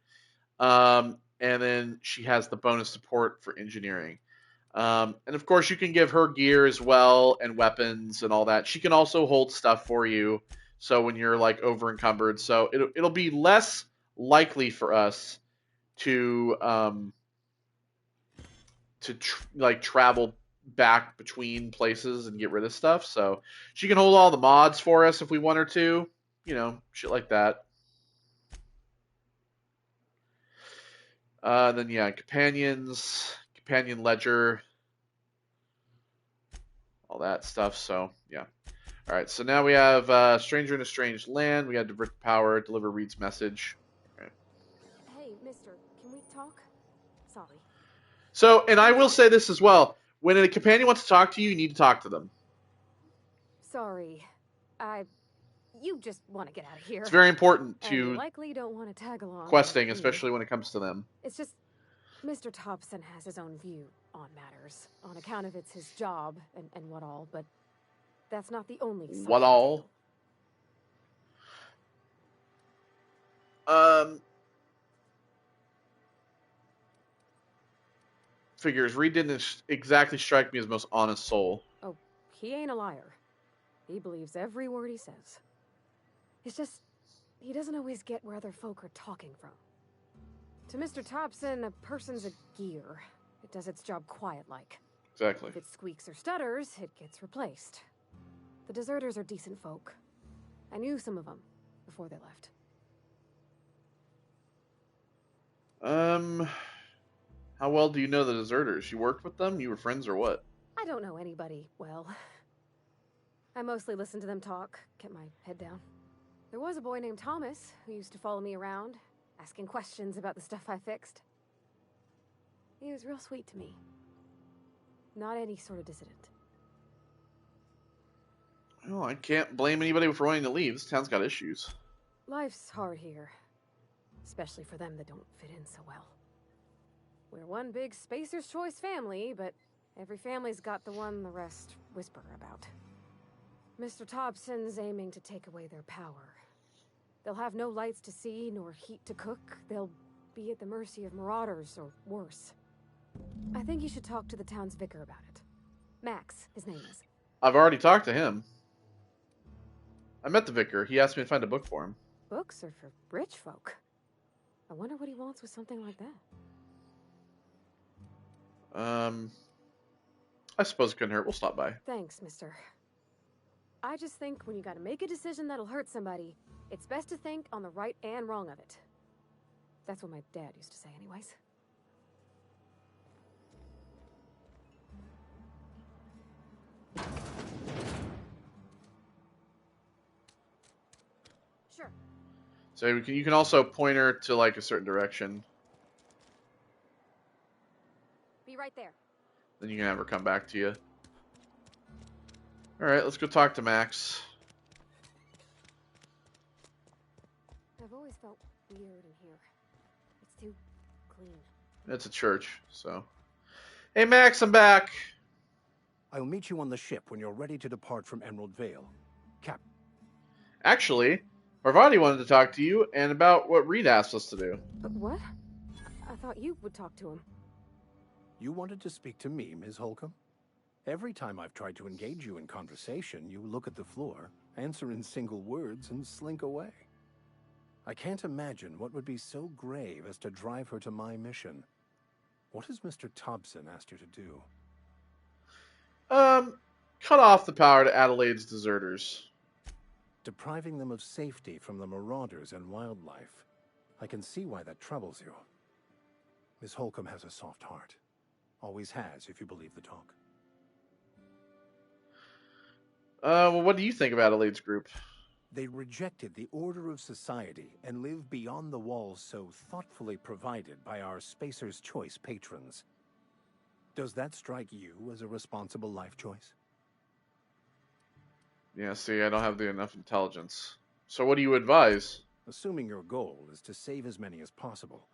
and then she has the bonus support for engineering. And of course, you can give her gear as well and weapons and all that. She can also hold stuff for you, so when you're like over encumbered, so it'll be less likely for us to travel back between places and get rid of stuff. So she can hold all the mods for us if we want her to, shit like that. Then yeah, companions, companion ledger, all that stuff. So yeah. All right. So now we have stranger in a strange land. We got divert power, deliver Reed's message. All right. Hey, mister, can we talk? Sorry. So, and I will say this as well. When a companion wants to talk to you, you need to talk to them. Sorry. You just want to get out of here. It's very important And you to likely don't want to tag along. questing, especially when it comes to them. It's just, Mr. Thompson has his own view on matters, on account of it's his job and what all, but that's not the only side. What all? Figures. Reed didn't exactly strike me as the most honest soul. Oh, he ain't a liar. He believes every word he says. It's just, he doesn't always get where other folk are talking from. To Mr. Thompson, a person's a gear. It does its job quiet-like. Exactly. If it squeaks or stutters, it gets replaced. The deserters are decent folk. I knew some of them before they left. How well do you know the deserters? You worked with them? You were friends or what? I don't know anybody well. I mostly listened to them talk, kept my head down. There was a boy named Thomas who used to follow me around, asking questions about the stuff I fixed. He was real sweet to me. Not any sort of dissident. Oh, I can't blame anybody for wanting to leave. This town's got issues. Life's hard here. Especially for them that don't fit in so well. We're one big Spacer's Choice family, but every family's got the one the rest whisper about. Mr. Thompson's aiming to take away their power. They'll have no lights to see, nor heat to cook. They'll be at the mercy of marauders, or worse. I think you should talk to the town's vicar about it. Max, his name is. I've already talked to him. I met the vicar. He asked me to find a book for him. Books are for rich folk. I wonder what he wants with something like that. I suppose it couldn't hurt. We'll stop by. Thanks, mister. I just think when you gotta make a decision that'll hurt somebody, it's best to think on the right and wrong of it. That's what my dad used to say anyways. Sure. So you can also point her to like a certain direction. Be right there. Then you can have her come back to you. Alright, let's go talk to Max. I've always felt weird in here. It's too clean. It's a church, so. Hey Max, I'm back. I'll meet you on the ship when you're ready to depart from Emerald Vale. Cap. Actually, Parvati wanted to talk to you and about what Reed asked us to do. But what? I thought you would talk to him. You wanted to speak to me, Ms. Holcomb? Every time I've tried to engage you in conversation, you look at the floor, answer in single words, and slink away. I can't imagine what would be so grave as to drive her to my mission. What has Mr. Thompson asked you to do? Cut off the power to Adelaide's deserters. Depriving them of safety from the marauders and wildlife. I can see why that troubles you. Miss Holcomb has a soft heart. Always has, if you believe the talk. Well, what do you think of Adelaide's group? They rejected the order of society and live beyond the walls so thoughtfully provided by our Spacer's Choice patrons. Does that strike you as a responsible life choice? Yeah, see, I don't have enough intelligence. So what do you advise? Assuming your goal is to save as many as possible,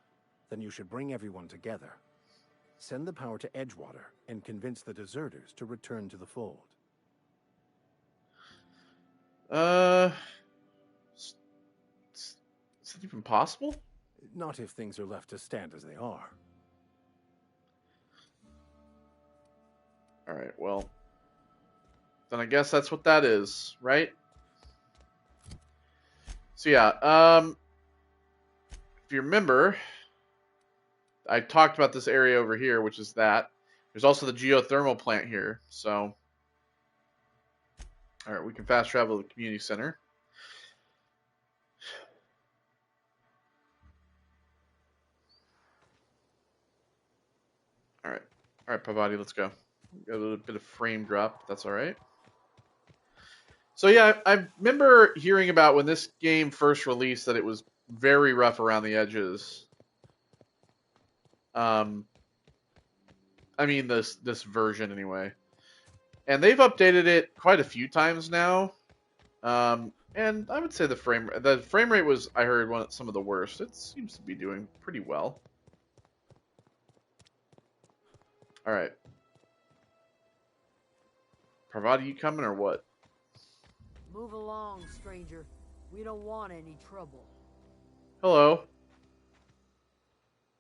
then you should bring everyone together. Send the power to Edgewater and convince the deserters to return to the fold. Is that even possible? Not if things are left to stand as they are. Alright, well, then I guess that's what that is, right? So yeah, if you remember, I talked about this area over here, which is that. There's also the geothermal plant here, so... Alright, we can fast travel to the community center. Alright, Pavati, let's go. Got a little bit of frame drop, that's alright. So yeah, I remember hearing about when this game first released that it was very rough around the edges. I mean this version anyway. And they've updated it quite a few times now. And I would say the frame rate was, I heard, some of the worst. It seems to be doing pretty well. Alright. Parvati, you coming or what? Move along, stranger. We don't want any trouble. Hello.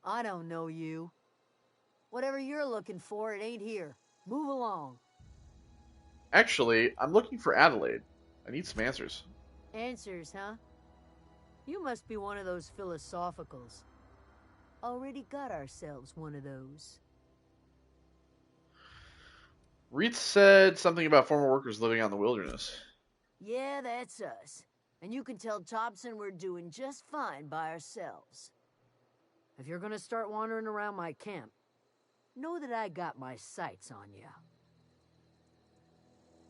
I don't know you. Whatever you're looking for, it ain't here. Move along. Actually, I'm looking for Adelaide. I need some answers. Answers, huh? You must be one of those philosophicals. Already got ourselves one of those. Reed said something about former workers living out in the wilderness. Yeah, that's us. And you can tell Thompson we're doing just fine by ourselves. If you're gonna start wandering around my camp, know that I got my sights on you.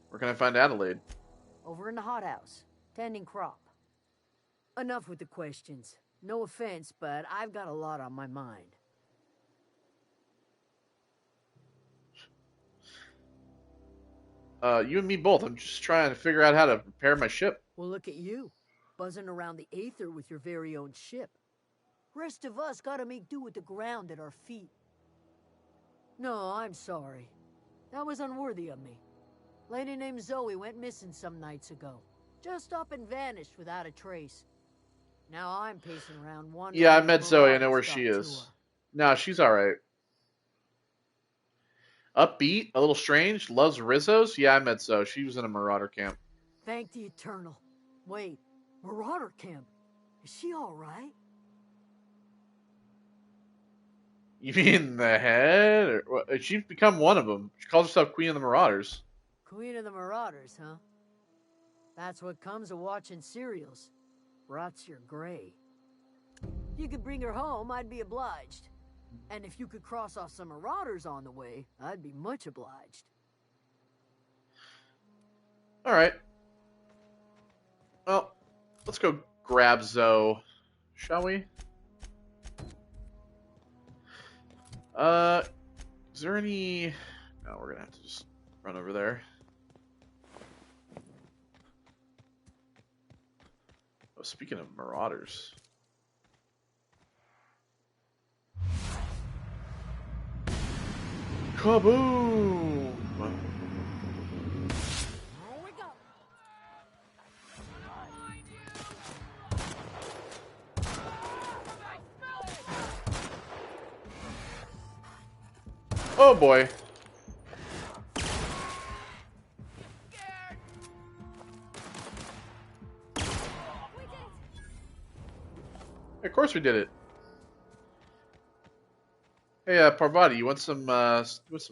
Where can I find Adelaide? Over in the hothouse, tending crop. Enough with the questions. No offense, but I've got a lot on my mind. You and me both. I'm just trying to figure out how to repair my ship. Well, look at you, buzzing around the aether with your very own ship. Rest of us gotta make do with the ground at our feet. No, I'm sorry. That was unworthy of me. Lady named Zoe went missing some nights ago. Just up and vanished without a trace. Now I'm pacing around wondering... Yeah, I met Zoe. I know where she is. No, she's alright. Upbeat, a little strange, loves Rizzos. Yeah, I met Zoe. She was in a marauder camp. Thank the Eternal. Wait, marauder camp? Is she alright? You mean the head? Or what? She's become one of them. She calls herself Queen of the Marauders. Queen of the Marauders, huh? That's what comes of watching serials. Rots your gray. If you could bring her home, I'd be obliged. And if you could cross off some Marauders on the way, I'd be much obliged. Alright. Well, let's go grab Zoe, shall we? Is there any... No, we're gonna have to just run over there. Oh, speaking of Marauders... Kaboom! Oh boy. Of course we did it. Hey, Parvati, you want some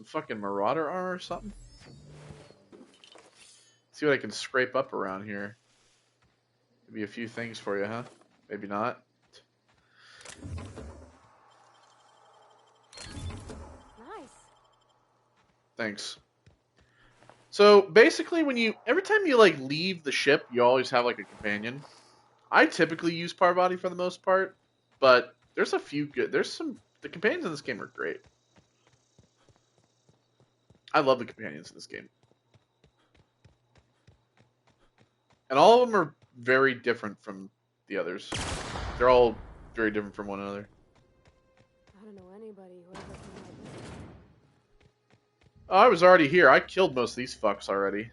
fucking Marauder armor or something? See what I can scrape up around here. Maybe a few things for you, huh? Maybe not. Nice. Thanks. So basically, every time you like leave the ship, you always have like a companion. I typically use Parvati for the most part, but there's a few good. The companions in this game are great. I love the companions in this game. And all of them are very different from the others. They're all very different from one another. I don't know anybody who ever come like this. Oh, I was already here. I killed most of these fucks already.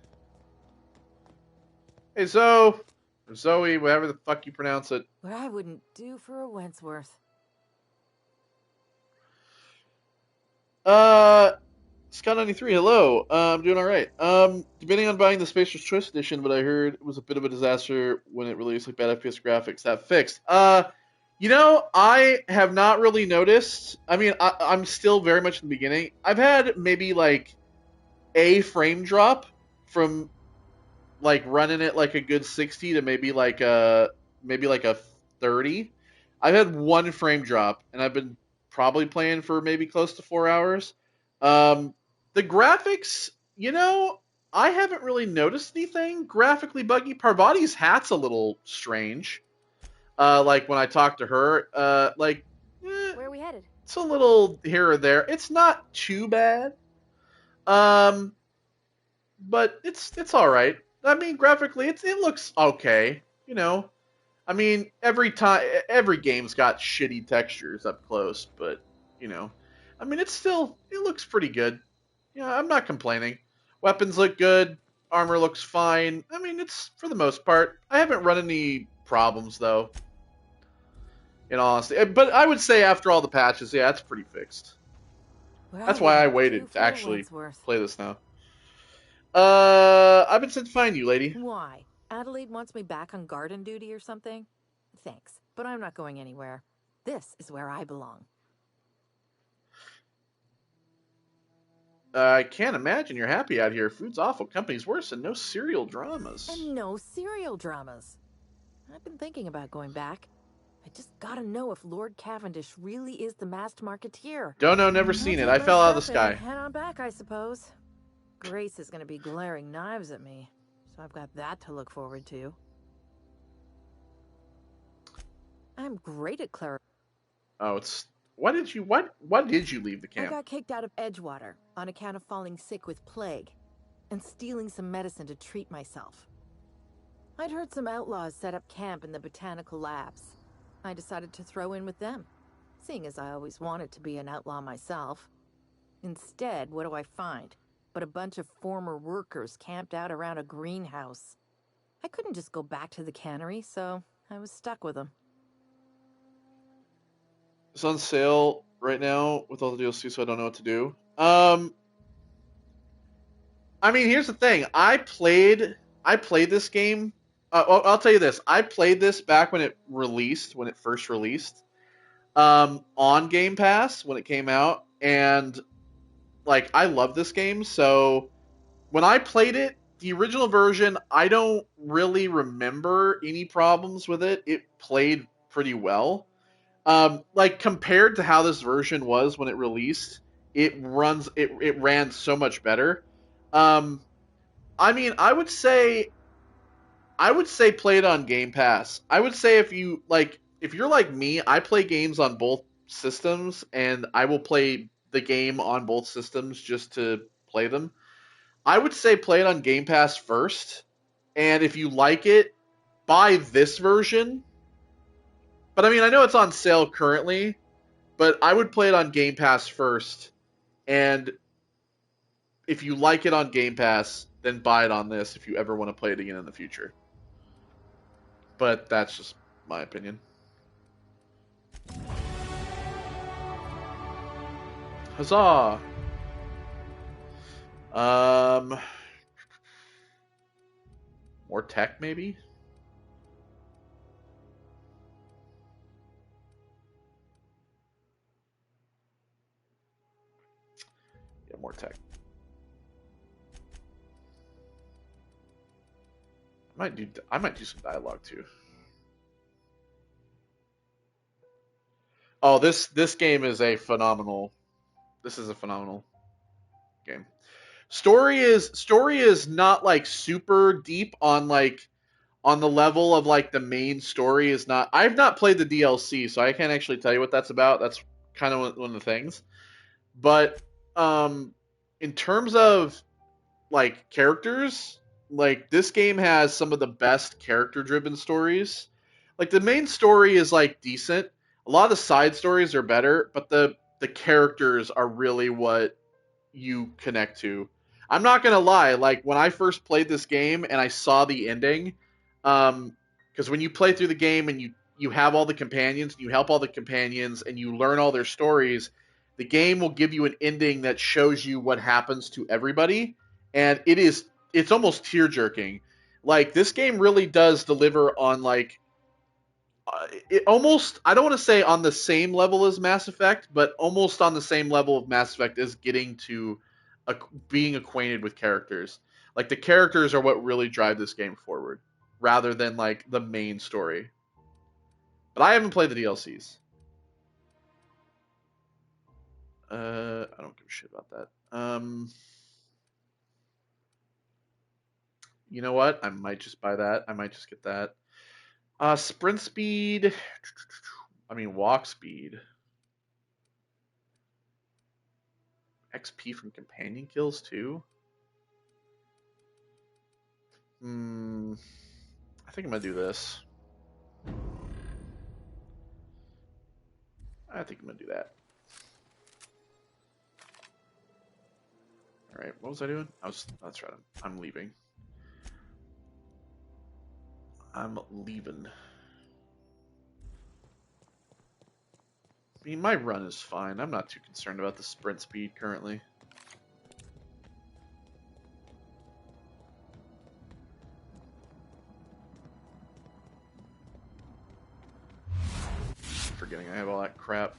Hey, Zoe. Or Zoe, whatever the fuck you pronounce it. What I wouldn't do for a Wentworth. Scott 93, hello. I'm doing alright. Debating on buying the Spacer's Choice Edition, but I heard it was a bit of a disaster when it released, like bad FPS graphics. That fixed. You know, I have not really noticed. I mean, I'm still very much in the beginning. I've had maybe like a frame drop from like running it like a good 60 to maybe like a 30. I've had one frame drop, and I've been probably playing for maybe close to 4 hours. The graphics, you know, I haven't really noticed anything graphically buggy. Parvati's hat's a little strange. Like when I talked to her, Where are we headed? it's a little here or there. It's not too bad. But it's all right. I mean, graphically, it looks okay. You know, I mean, every game's got shitty textures up close, but you know, I mean, it looks pretty good. Yeah, I'm not complaining. Weapons look good. Armor looks fine. I mean, it's for the most part. I haven't run any problems though. In all honesty, but I would say after all the patches, yeah, it's pretty fixed. That's why I waited to actually play this now. I've been sent to find you, lady. Why? Adelaide wants me back on garden duty or something? Thanks, but I'm not going anywhere. This is where I belong. I can't imagine you're happy out here. Food's awful, company's worse, and no serial dramas. And no serial dramas. I've been thinking about going back. I just gotta know if Lord Cavendish really is the masked marketeer. Don't know, never seen it. I fell out of the sky. Head on back, I suppose. Grace is gonna be glaring knives at me, so I've got that to look forward to. I'm great at Oh, it's... Why did you leave the camp? I got kicked out of Edgewater on account of falling sick with plague and stealing some medicine to treat myself. I'd heard some outlaws set up camp in the botanical labs. I decided to throw in with them, seeing as I always wanted to be an outlaw myself. Instead, what do I find but a bunch of former workers camped out around a greenhouse? I couldn't just go back to the cannery, so I was stuck with them. It's on sale right now with all the DLC, so I don't know what to do. I mean, here's the thing. I played this game. I'll tell you this. I played this back when it first released, on Game Pass when it came out, and like I love this game. So when I played it, the original version, I don't really remember any problems with it. It played pretty well. Like compared to how this version was when it released, it ran so much better. I mean, I would say play it on Game Pass. I would say if you're like me, I play games on both systems, and I will play the game on both systems just to play them. I would say play it on Game Pass first, and if you like it, buy this version. But I mean, I know it's on sale currently, but I would play it on Game Pass first, and if you like it on Game Pass, then buy it on this if you ever want to play it again in the future. But that's just my opinion. Huzzah! Um, more tech, maybe? Yeah, more tech. I might do some dialogue too. Oh, this game is a phenomenal. This is a phenomenal game. Story is not like super deep on like on the level of like the main story is not. I've not played the DLC, so I can't actually tell you what that's about. That's kind of one of the things. But in terms of like characters, like this game has some of the best character-driven stories. Like the main story is like decent. A lot of the side stories are better, but the characters are really what you connect to. I'm not gonna lie, like when I first played this game and I saw the ending, because when you play through the game and you have all the companions, you help all the companions, and you learn all their stories, the game will give you an ending that shows you what happens to everybody, and it's almost tear jerking. Like this game really does deliver on like it almost I don't want to say on the same level as Mass Effect, but almost on the same level of Mass Effect as getting to being acquainted with characters. Like the characters are what really drive this game forward, rather than like the main story. But I haven't played the DLCs. I don't give a shit about that. You know what? I might just buy that. I might just get that. Sprint speed. I mean, walk speed. XP from companion kills too. I think I'm gonna do this. I think I'm gonna do that. All right, what was I doing? That's right. I'm leaving. I'm leaving. I mean, my run is fine. I'm not too concerned about the sprint speed currently. Forgetting I have all that crap.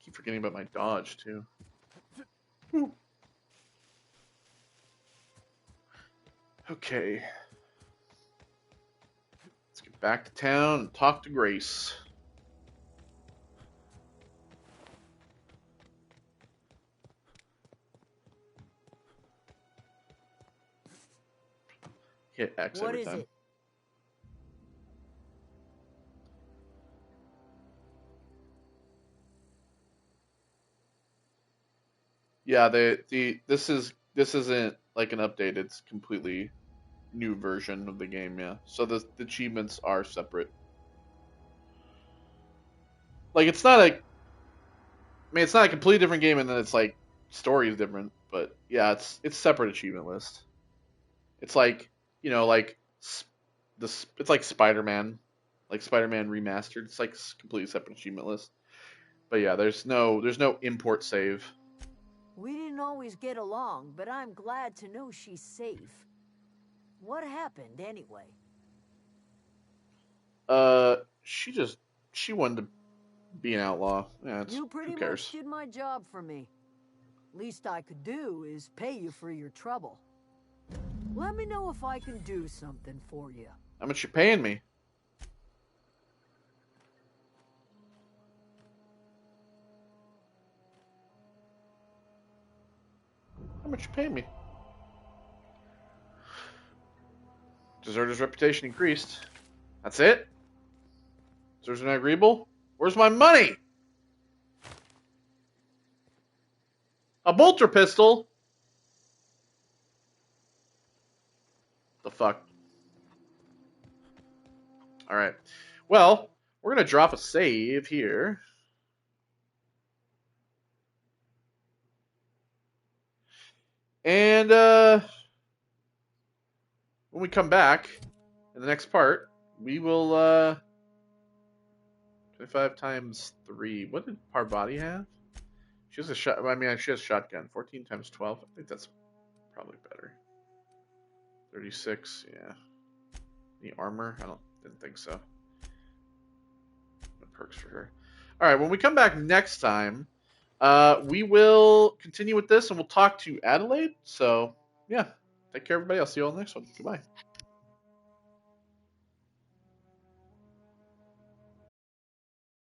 Keep forgetting about my dodge too. Okay. Let's get back to town and talk to Grace. Hit X What every is time. it? Yeah, this isn't like an update. It's completely new version of the game. Yeah, so the achievements are separate. Like it's not a, I mean, it's not a completely different game, and then it's like story is different. But yeah, it's separate achievement list. It's like like it's like Spider-Man, like Spider-Man remastered. It's like completely separate achievement list. But yeah, there's no import save. We didn't always get along, but I'm glad to know she's safe. What happened, anyway? She wanted to be an outlaw. Yeah, You who pretty much cares? did my job for me. Least I could do is pay you for your trouble. Let me know if I can do something for you. How much you paying me? How much you paying me? Deserter's reputation increased. That's it? Deserters are not agreeable? Where's my money? A bolter pistol? The fuck? Alright. Well, we're gonna drop a save here. And when we come back in the next part, we will 25 times 3. What did Parvati have? She has a shot. I mean, she has shotgun. 14 times 12. I think that's probably better. 36. Yeah. Any armor? Didn't think so. No perks for her. All right. When we come back next time, we will continue with this and we'll talk to Adelaide. So yeah, take care, everybody. I'll see you all next one. Goodbye.